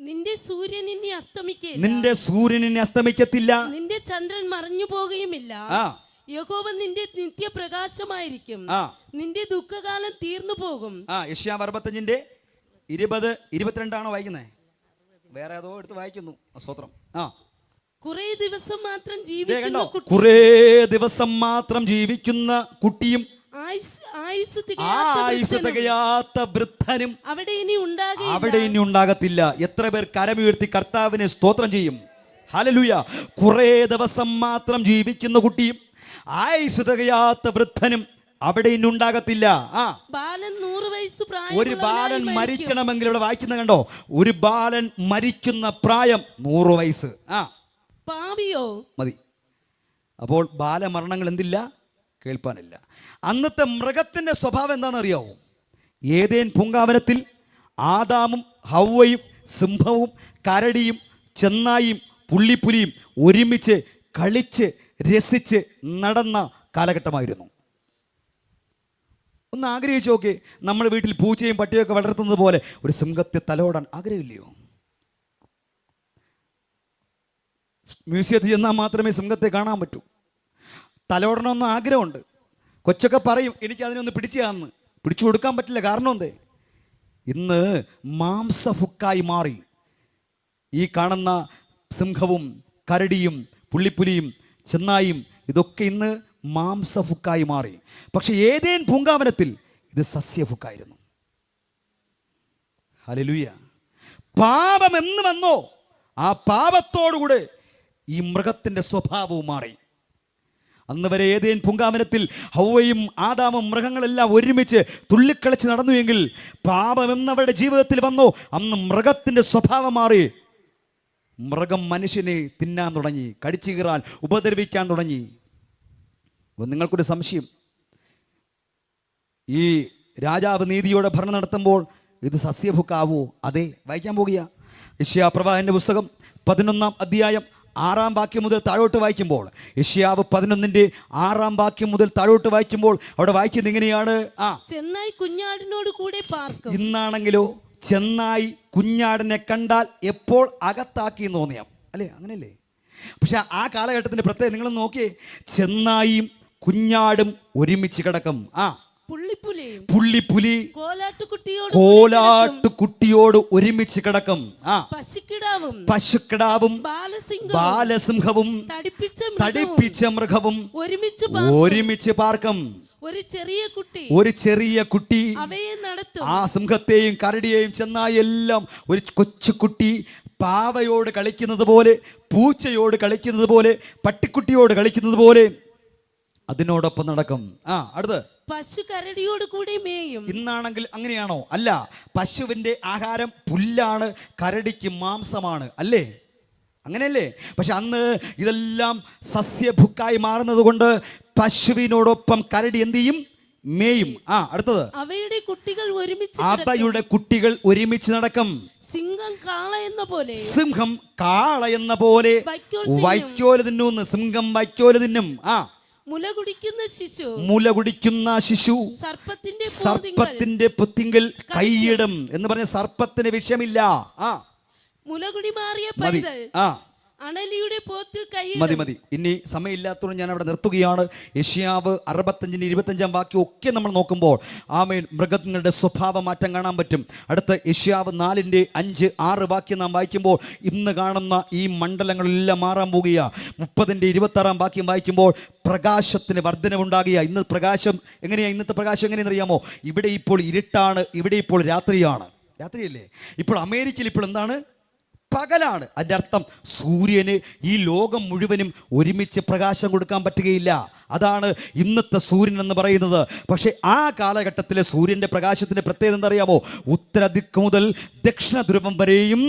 [SPEAKER 2] നിന്റെ സൂര്യൻ ഇനി
[SPEAKER 1] അസ്തമിക്കത്തില്ല,
[SPEAKER 2] നിന്റെ ചന്ദ്രൻ മറഞ്ഞു പോകുകയുമില്ല. യഹോവ നിന്റെ നിത്യപ്രകാശമായിരിക്കും, നിന്റെ ദുഃഖകാലം തീർന്നു പോകും.
[SPEAKER 1] യെശയ്യാവ് 65 20-22 ആണോ വായിക്കുന്നത്? വേറെ ഏതോ എടുത്ത് വായിക്കുന്നു. സ്തോത്രം.
[SPEAKER 2] കുറേ ദിവസം മാത്രം ജീവിക്കുന്ന
[SPEAKER 1] കുട്ടിയും തികയാത്ത വൃദ്ധനും അവിടെ ഇനി ഉണ്ടാകത്തില്ല. എത്ര പേർ കരമുയർത്തി കർത്താവിനെ സ്തോത്രം ചെയ്യും? ഹല്ലേലൂയ. കുറേ ദിവസം മാത്രം ജീവിക്കുന്ന കുട്ടിയും ആയുസ് തികയാത്ത വൃദ്ധനും അവിടെ ഇനി ഉണ്ടാകത്തില്ല. ഒരു ബാലൻ മരിക്കണമെങ്കിൽ ഇവിടെ വായിക്കുന്ന കണ്ടോ, ഒരു ബാലൻ മരിക്കുന്ന പ്രായം 100 വയസ്സ് മതി. അപ്പോൾ ബാലമരണങ്ങൾ എന്തില്ല? കേൾപ്പാനില്ല. അന്നത്തെ മൃഗത്തിൻ്റെ സ്വഭാവം എന്താണെന്നറിയാവോ? ഏദേൻ പൂങ്കാവനത്തിൽ ആദാമും ഹവ്വയും സിംഹവും കരടിയും ചെന്നായും പുള്ളിപ്പുലിയും ഒരുമിച്ച് കളിച്ച് രസിച്ച് നടന്ന കാലഘട്ടമായിരുന്നു. ഒന്ന് ആഗ്രഹിച്ച് നോക്കി, നമ്മൾ വീട്ടിൽ പൂച്ചയും പട്ടിയൊക്കെ വളർത്തുന്നത് പോലെ ഒരു സിംഹത്തെ തലോടാൻ ആഗ്രഹമില്ലയോ? മ്യൂസിയത്തിൽ ചെന്നാൽ മാത്രമേ സിംഹത്തെ കാണാൻ പറ്റൂ. തലോടണമെന്ന് ആഗ്രഹമുണ്ട്. കൊച്ചൊക്കെ പറയും എനിക്ക് അതിനൊന്ന് പിടിച്ചാന്ന്. പിടിച്ചു കൊടുക്കാൻ പറ്റില്ല. കാരണം എന്തേ? ഇന്ന് മാംസഫുക്കായി മാറി. ഈ കാണുന്ന സിംഹവും കരടിയും പുള്ളിപ്പുലിയും ചെന്നായും ഇതൊക്കെ ഇന്ന് മാംസഫുക്കായി മാറി. പക്ഷെ ഏദേൻ പൂങ്കാവനത്തിൽ ഇത് സസ്യഫുക്കായിരുന്നു. ഹല്ലേലൂയ. പാപം എന്ന് വന്നോ ആ പാപത്തോടുകൂടെ ഈ മൃഗത്തിൻ്റെ സ്വഭാവവും മാറി. അന്ന് വരെ ഏതേൻ പൂങ്കാവനത്തിൽ ഹൗവയും ആദാമും മൃഗങ്ങളെല്ലാം ഒരുമിച്ച് തുള്ളിക്കളിച്ച് നടന്നുവെങ്കിൽ പാപം എന്നവരുടെ ജീവിതത്തിൽ വന്നോ അന്ന് മൃഗത്തിൻ്റെ സ്വഭാവം മാറി. മൃഗം മനുഷ്യനെ തിന്നാൻ തുടങ്ങി, കടിച്ചു കീറാൻ, ഉപദ്രവിക്കാൻ തുടങ്ങി. നിങ്ങൾക്കൊരു സംശയം, ഈ രാജാവ് നീതിയോടെ ഭരണം നടത്തുമ്പോൾ ഇത് സസ്യഭുക്കാവോ? അതെ, വായിക്കാൻ പോകുക. യെശയ്യാപ്രവാചകന്റെ പുസ്തകം 11-ാം അധ്യായം 6-ാം വാക്യം മുതൽ താഴോട്ട് വായിക്കുമ്പോൾ, യെശയ്യാവ് 11-ന്റെ 6-ാം വാക്യം മുതൽ താഴോട്ട് വായിക്കുമ്പോൾ അവിടെ വായിക്കുന്നത് ഇങ്ങനെയാണ്.
[SPEAKER 2] ചെന്നായി കുഞ്ഞാടിനോട് കൂടെ പാർക്കും.
[SPEAKER 1] ഇന്നാണെങ്കിലോ ചെന്നായി കുഞ്ഞാടിനെ കണ്ടാൽ എപ്പോൾ അകത്താക്കി എന്ന് തോന്നിയാം, അല്ലേ? അങ്ങനെയല്ലേ? പക്ഷെ ആ കാലഘട്ടത്തിന്റെ പ്രത്യേകത നിങ്ങൾ നോക്കിയേ, ചെന്നായും കുഞ്ഞാടും ഒരുമിച്ച് കിടക്കും. പുള്ളിപ്പുലി കോലാട്ടുകുട്ടിയോട് ഒരുമിച്ച് കിടക്കും. പശുക്കിടാവും ബാലസിംഹവും തടിപ്പിച്ച മൃഗവും ഒരുമിച്ച് പാർക്കും. ഒരു ചെറിയ കുട്ടി ആ സിംഹത്തെയും കരടിയെയും ചെന്നായി എല്ലാം ഒരു കൊച്ചുകുട്ടി പാവയോട് കളിക്കുന്നത് പോലെ, പൂച്ചയോട് കളിക്കുന്നത് പോലെ, പട്ടിക്കുട്ടിയോട് കളിക്കുന്നത് പോലെ അതിനോടൊപ്പം നടക്കും. അടുത്ത്
[SPEAKER 2] പശു കരടിയോട് കൂടി മേയും.
[SPEAKER 1] ഇന്നാണെങ്കിൽ അങ്ങനെയാണോ? അല്ല, പശുവിന്റെ ആഹാരം പുല്ലാണ്, കരടിക്ക് മാംസമാണ്, അല്ലേ? അങ്ങനെയല്ലേ? പക്ഷെ അന്ന് ഇതെല്ലാം സസ്യഭുക്കായി മാറുന്നത് കൊണ്ട് പശുവിനോടൊപ്പം കരടി എന്ത് ചെയ്യും? മേയും. അടുത്തത്
[SPEAKER 2] അവയുടെ
[SPEAKER 1] കുട്ടികൾ ഒരുമിച്ച് നടക്കും.
[SPEAKER 2] സിംഹം കാള എന്ന പോലെ
[SPEAKER 1] വൈക്കോല് തിന്നുന്ന്. സിംഹം വൈക്കോല് തിന്നും.
[SPEAKER 2] മുല കുടിക്കുന്ന ശിശു
[SPEAKER 1] സർപ്പത്തിന്റെ പൊത്തിങ്കൽ കൈയിടും എന്ന് പറഞ്ഞ സർപ്പത്തിന് വിഷമില്ല.
[SPEAKER 2] മുലകുടി മാറിയ പൈതൽ അണലിയുടെ പോത്തിൽ
[SPEAKER 1] മതി. ഇനി സമയമില്ലാത്തതുകൊണ്ട് ഞാൻ അവിടെ നിർത്തുകയാണ്. യെശയ്യാവ് 65-25 വാക്യം ഒക്കെ നമ്മൾ നോക്കുമ്പോൾ ആമേൻ മൃഗങ്ങളുടെ സ്വഭാവ മാറ്റം കാണാൻ പറ്റും. അടുത്ത യെശയ്യാവ് 4-5-6 വാക്യം നാം വായിക്കുമ്പോൾ ഇന്ന് കാണുന്ന ഈ മണ്ഡലങ്ങളെല്ലാം മാറാൻ പോകുക. 30-26 വാക്യം വായിക്കുമ്പോൾ പ്രകാശത്തിന് വർധനവുണ്ടാകുക. ഇന്ന് പ്രകാശം എങ്ങനെയാണ്? ഇന്നത്തെ പ്രകാശം എങ്ങനെയെന്ന് അറിയാമോ? ഇവിടെ ഇപ്പോൾ ഇരുട്ടാണ്, ഇവിടെ ഇപ്പോൾ രാത്രിയല്ലേ? ഇപ്പോൾ അമേരിക്കയിൽ ഇപ്പോൾ എന്താണ്? പകലാണ്. അതിൻ്റെ അർത്ഥം സൂര്യന് ഈ ലോകം മുഴുവനും ഒരുമിച്ച് പ്രകാശം കൊടുക്കാൻ പറ്റുകയില്ല. അതാണ് ഇന്നത്തെ സൂര്യൻ എന്ന് പറയുന്നത്. പക്ഷേ ആ കാലഘട്ടത്തിലെ സൂര്യൻ്റെ പ്രകാശത്തിൻ്റെ പ്രത്യേകത എന്താ അറിയാമോ? ഉത്തരദിക്ക് മുതൽ ദക്ഷിണ ധ്രുവം വരെയും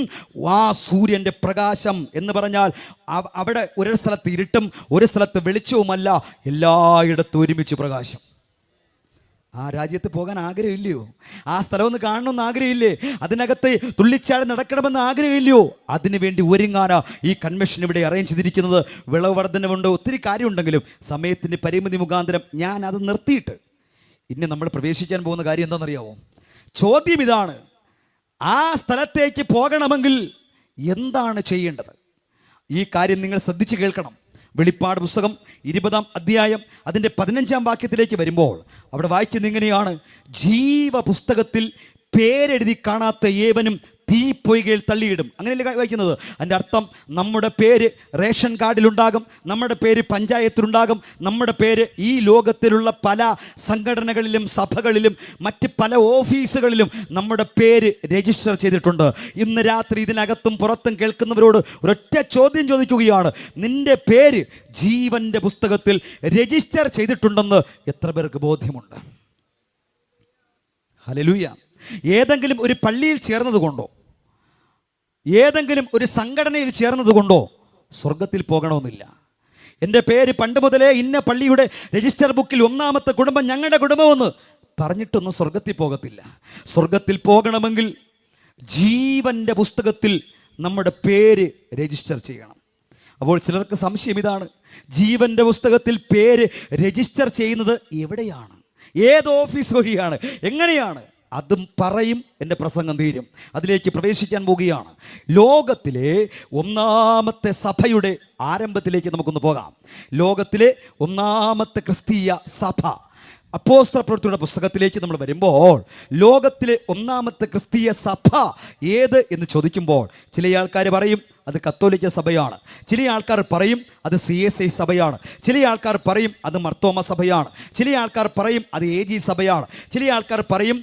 [SPEAKER 1] ആ സൂര്യൻ്റെ പ്രകാശം എന്ന് പറഞ്ഞാൽ അവിടെ ഒരു സ്ഥലത്ത് ഇരുട്ടും ഒരു സ്ഥലത്ത് വെളിച്ചവുമല്ല, എല്ലായിടത്തും ഒരുമിച്ച് പ്രകാശം. ആ രാജ്യത്ത് പോകാൻ ആഗ്രഹമില്ലയോ? ആ സ്ഥലം ഒന്ന് കാണണമെന്ന് ആഗ്രഹമില്ലേ? അതിനകത്ത് തുള്ളിച്ചാടി നടക്കണമെന്ന് ആഗ്രഹമില്ലയോ? അതിനുവേണ്ടി ഒരുങ്ങാനാ ഈ കൺവെൻഷൻ ഇവിടെ അറേഞ്ച് ചെയ്തിരിക്കുന്നത്. വിളവ് വർധനവുണ്ട്, ഒത്തിരി കാര്യമുണ്ടെങ്കിലും സമയത്തിൻ്റെ പരിമിതി മുഖാന്തരം ഞാൻ അത് നിർത്തിയിട്ട് ഇനി നമ്മൾ പ്രവേശിക്കാൻ പോകുന്ന കാര്യം എന്താണെന്നറിയാമോ? ചോദ്യം ഇതാണ്, ആ സ്ഥലത്തേക്ക് പോകണമെങ്കിൽ എന്താണ് ചെയ്യേണ്ടത്? ഈ കാര്യം നിങ്ങൾ ശ്രദ്ധിച്ച് കേൾക്കണം. വെളിപ്പാട് പുസ്തകം 20-ാം അധ്യായം അതിൻ്റെ 15-ാം വാക്യത്തിലേക്ക് വരുമ്പോൾ അവിടെ വായിക്കുന്നത് ഇങ്ങനെയാണ്: ജീവപുസ്തകത്തിൽ പേരെഴുതി കാണാത്ത ഏവനും തീപ്പൊയ്കയിൽ തള്ളിയിടും. അങ്ങനെയല്ലേ വായിക്കുന്നത്? അതിൻ്റെ അർത്ഥം നമ്മുടെ പേര് റേഷൻ കാർഡിലുണ്ടാകും, നമ്മുടെ പേര് പഞ്ചായത്തിലുണ്ടാകും, നമ്മുടെ പേര് ഈ ലോകത്തിലുള്ള പല സംഘടനകളിലും സഭകളിലും മറ്റ് പല ഓഫീസുകളിലും നമ്മുടെ പേര് രജിസ്റ്റർ ചെയ്തിട്ടുണ്ട്. ഇന്ന് രാത്രി ഇതിനകത്തും പുറത്തും കേൾക്കുന്നവരോട് ഒരൊറ്റ ചോദ്യം ചോദിക്കുകയാണ്: നിന്റെ പേര് ജീവന്റെ പുസ്തകത്തിൽ രജിസ്റ്റർ ചെയ്തിട്ടുണ്ടെന്ന് എത്ര പേർക്ക് ബോധ്യമുണ്ട്? ഹല്ലേലൂയ. ഏതെങ്കിലും ഒരു പള്ളിയിൽ ചേർന്നതുകൊണ്ടോ ഏതെങ്കിലും ഒരു സംഘടനയിൽ ചേർന്നതുകൊണ്ടോ സ്വർഗത്തിൽ പോകണമെന്നില്ല. എൻ്റെ പേര് പണ്ട് മുതലേ ഇന്ന പള്ളിയുടെ രജിസ്റ്റർ ബുക്കിൽ 1-ാമത്തെ കുടുംബം ഞങ്ങളുടെ കുടുംബമെന്ന് പറഞ്ഞിട്ടൊന്നും സ്വർഗത്തിൽ പോകത്തില്ല. സ്വർഗത്തിൽ പോകണമെങ്കിൽ ജീവൻ്റെ പുസ്തകത്തിൽ നമ്മുടെ പേര് രജിസ്റ്റർ ചെയ്യണം. അപ്പോൾ ചിലർക്ക് സംശയം ഇതാണ്, ജീവൻ്റെ പുസ്തകത്തിൽ പേര് രജിസ്റ്റർ ചെയ്യുന്നത് എവിടെയാണ്? ഏത് ഓഫീസ് വഴിയാണ്? എങ്ങനെയാണ്? അതും പറയും, എൻ്റെ പ്രസംഗം തീരും. അതിലേക്ക് പ്രവേശിക്കാൻ പോവുകയാണ്. ലോകത്തിലെ 1-ാമത്തെ സഭയുടെ ആരംഭത്തിലേക്ക് നമുക്കൊന്ന് പോകാം. ലോകത്തിലെ 1-ാമത്തെ ക്രിസ്തീയ സഭ അപ്പോസ്തല പ്രവൃത്തിയുടെ പുസ്തകത്തിലേക്ക് നമ്മൾ വരുമ്പോൾ ലോകത്തിലെ 1-ാമത്തെ ക്രിസ്തീയ സഭ ഏത് എന്ന് ചോദിക്കുമ്പോൾ ചില ആൾക്കാർ പറയും അത് കത്തോലിക്ക സഭയാണ്. ചില ആൾക്കാർ പറയും അത് CSI സഭയാണ്. ചില ആൾക്കാർ പറയും അത് മർത്തോമ സഭയാണ്. ചില ആൾക്കാർ പറയും അത് AG സഭയാണ്. ചില ആൾക്കാർ പറയും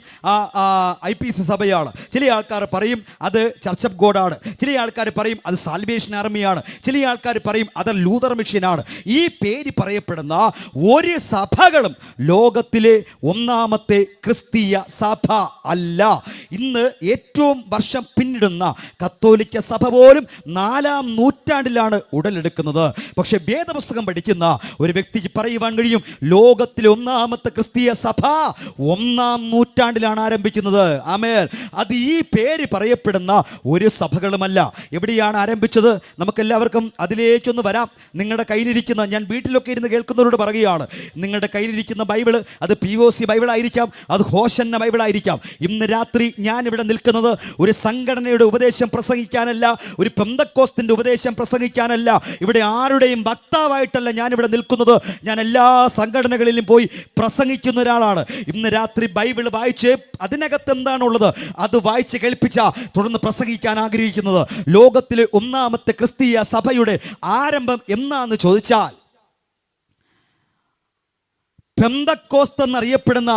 [SPEAKER 1] IPC സഭയാണ്. ചില ആൾക്കാർ പറയും അത് ചർച്ച് ഓഫ് ഗോഡാണ്. ചില ആൾക്കാർ പറയും അത് സാൽവേഷൻ ആർമിയാണ്. ചില ആൾക്കാർ പറയും അത് ലൂതർ മിഷനാണ്. ഈ പേര് പറയപ്പെടുന്ന ഒരു സഭകളും ലോകത്തിലെ ഒന്നാമത്തെ ക്രിസ്തീയ സഭ അല്ല. ഇന്ന് ഏറ്റവും വർഷം പിന്നിടുന്ന കത്തോലിക്ക സഭ പോലും 4-ാം നൂറ്റാണ്ടിലാണ് ഉടലെടുക്കുന്നത്. പക്ഷെ വേദപുസ്തകം പഠിക്കുന്ന ഒരു വ്യക്തിക്ക് പറയുവാൻ കഴിയും, ലോകത്തിലെ ഒന്നാമത്തെ ക്രിസ്തീയ സഭ 1-ാം നൂറ്റാണ്ടിലാണ് ആരംഭിക്കുന്നത്. ആമേൻ. അത് ഈ പേര് പറയപ്പെടുന്ന ഒരു സഭകളുമല്ല. എവിടെയാണ് ആരംഭിച്ചത്? നമുക്കെല്ലാവർക്കും അതിലേക്കൊന്ന് വരാം. നിങ്ങളുടെ കയ്യിലിരിക്കുന്ന, ഞാൻ വീട്ടിലൊക്കെ ഇരുന്ന് കേൾക്കുന്നവരോട് പറയുകയാണ്, നിങ്ങളുടെ കയ്യിലിരിക്കുന്ന ബൈബിള് അത് POC ബൈബിൾ ആയിരിക്കാം, അത് ഹോശന്ന ബൈബിൾ ആയിരിക്കാം. ഇന്ന് രാത്രി ഞാൻ ഇവിടെ നിൽക്കുന്നത് ഒരു സംഘടനയുടെ ഉപദേശം പ്രസംഗിക്കാനല്ല, ഒരു പെന്തക്കോസ്തിന്റെ ഉപദേശം പ്രസംഗിക്കാനല്ല, ഇവിടെ ആരുടെയും വക്താവായിട്ടല്ല ഞാനിവിടെ നിൽക്കുന്നത്. ഞാൻ എല്ലാ സംഘടനകളിലും പോയി പ്രസംഗിക്കുന്ന ഒരാളാണ്. ഇന്ന് രാത്രി ബൈബിൾ വായിച്ച് അതിനകത്ത് എന്താണുള്ളത് അത് വായിച്ച് കേൾപ്പിച്ച തുടർന്ന് പ്രസംഗിക്കാൻ ആഗ്രഹിക്കുന്നത്. ലോകത്തിലെ ഒന്നാമത്തെ ക്രിസ്തീയ സഭയുടെ ആരംഭം എന്നാന്ന് ചോദിച്ചാൽ പെന്തക്കോസ്ത് എന്നറിയപ്പെടുന്ന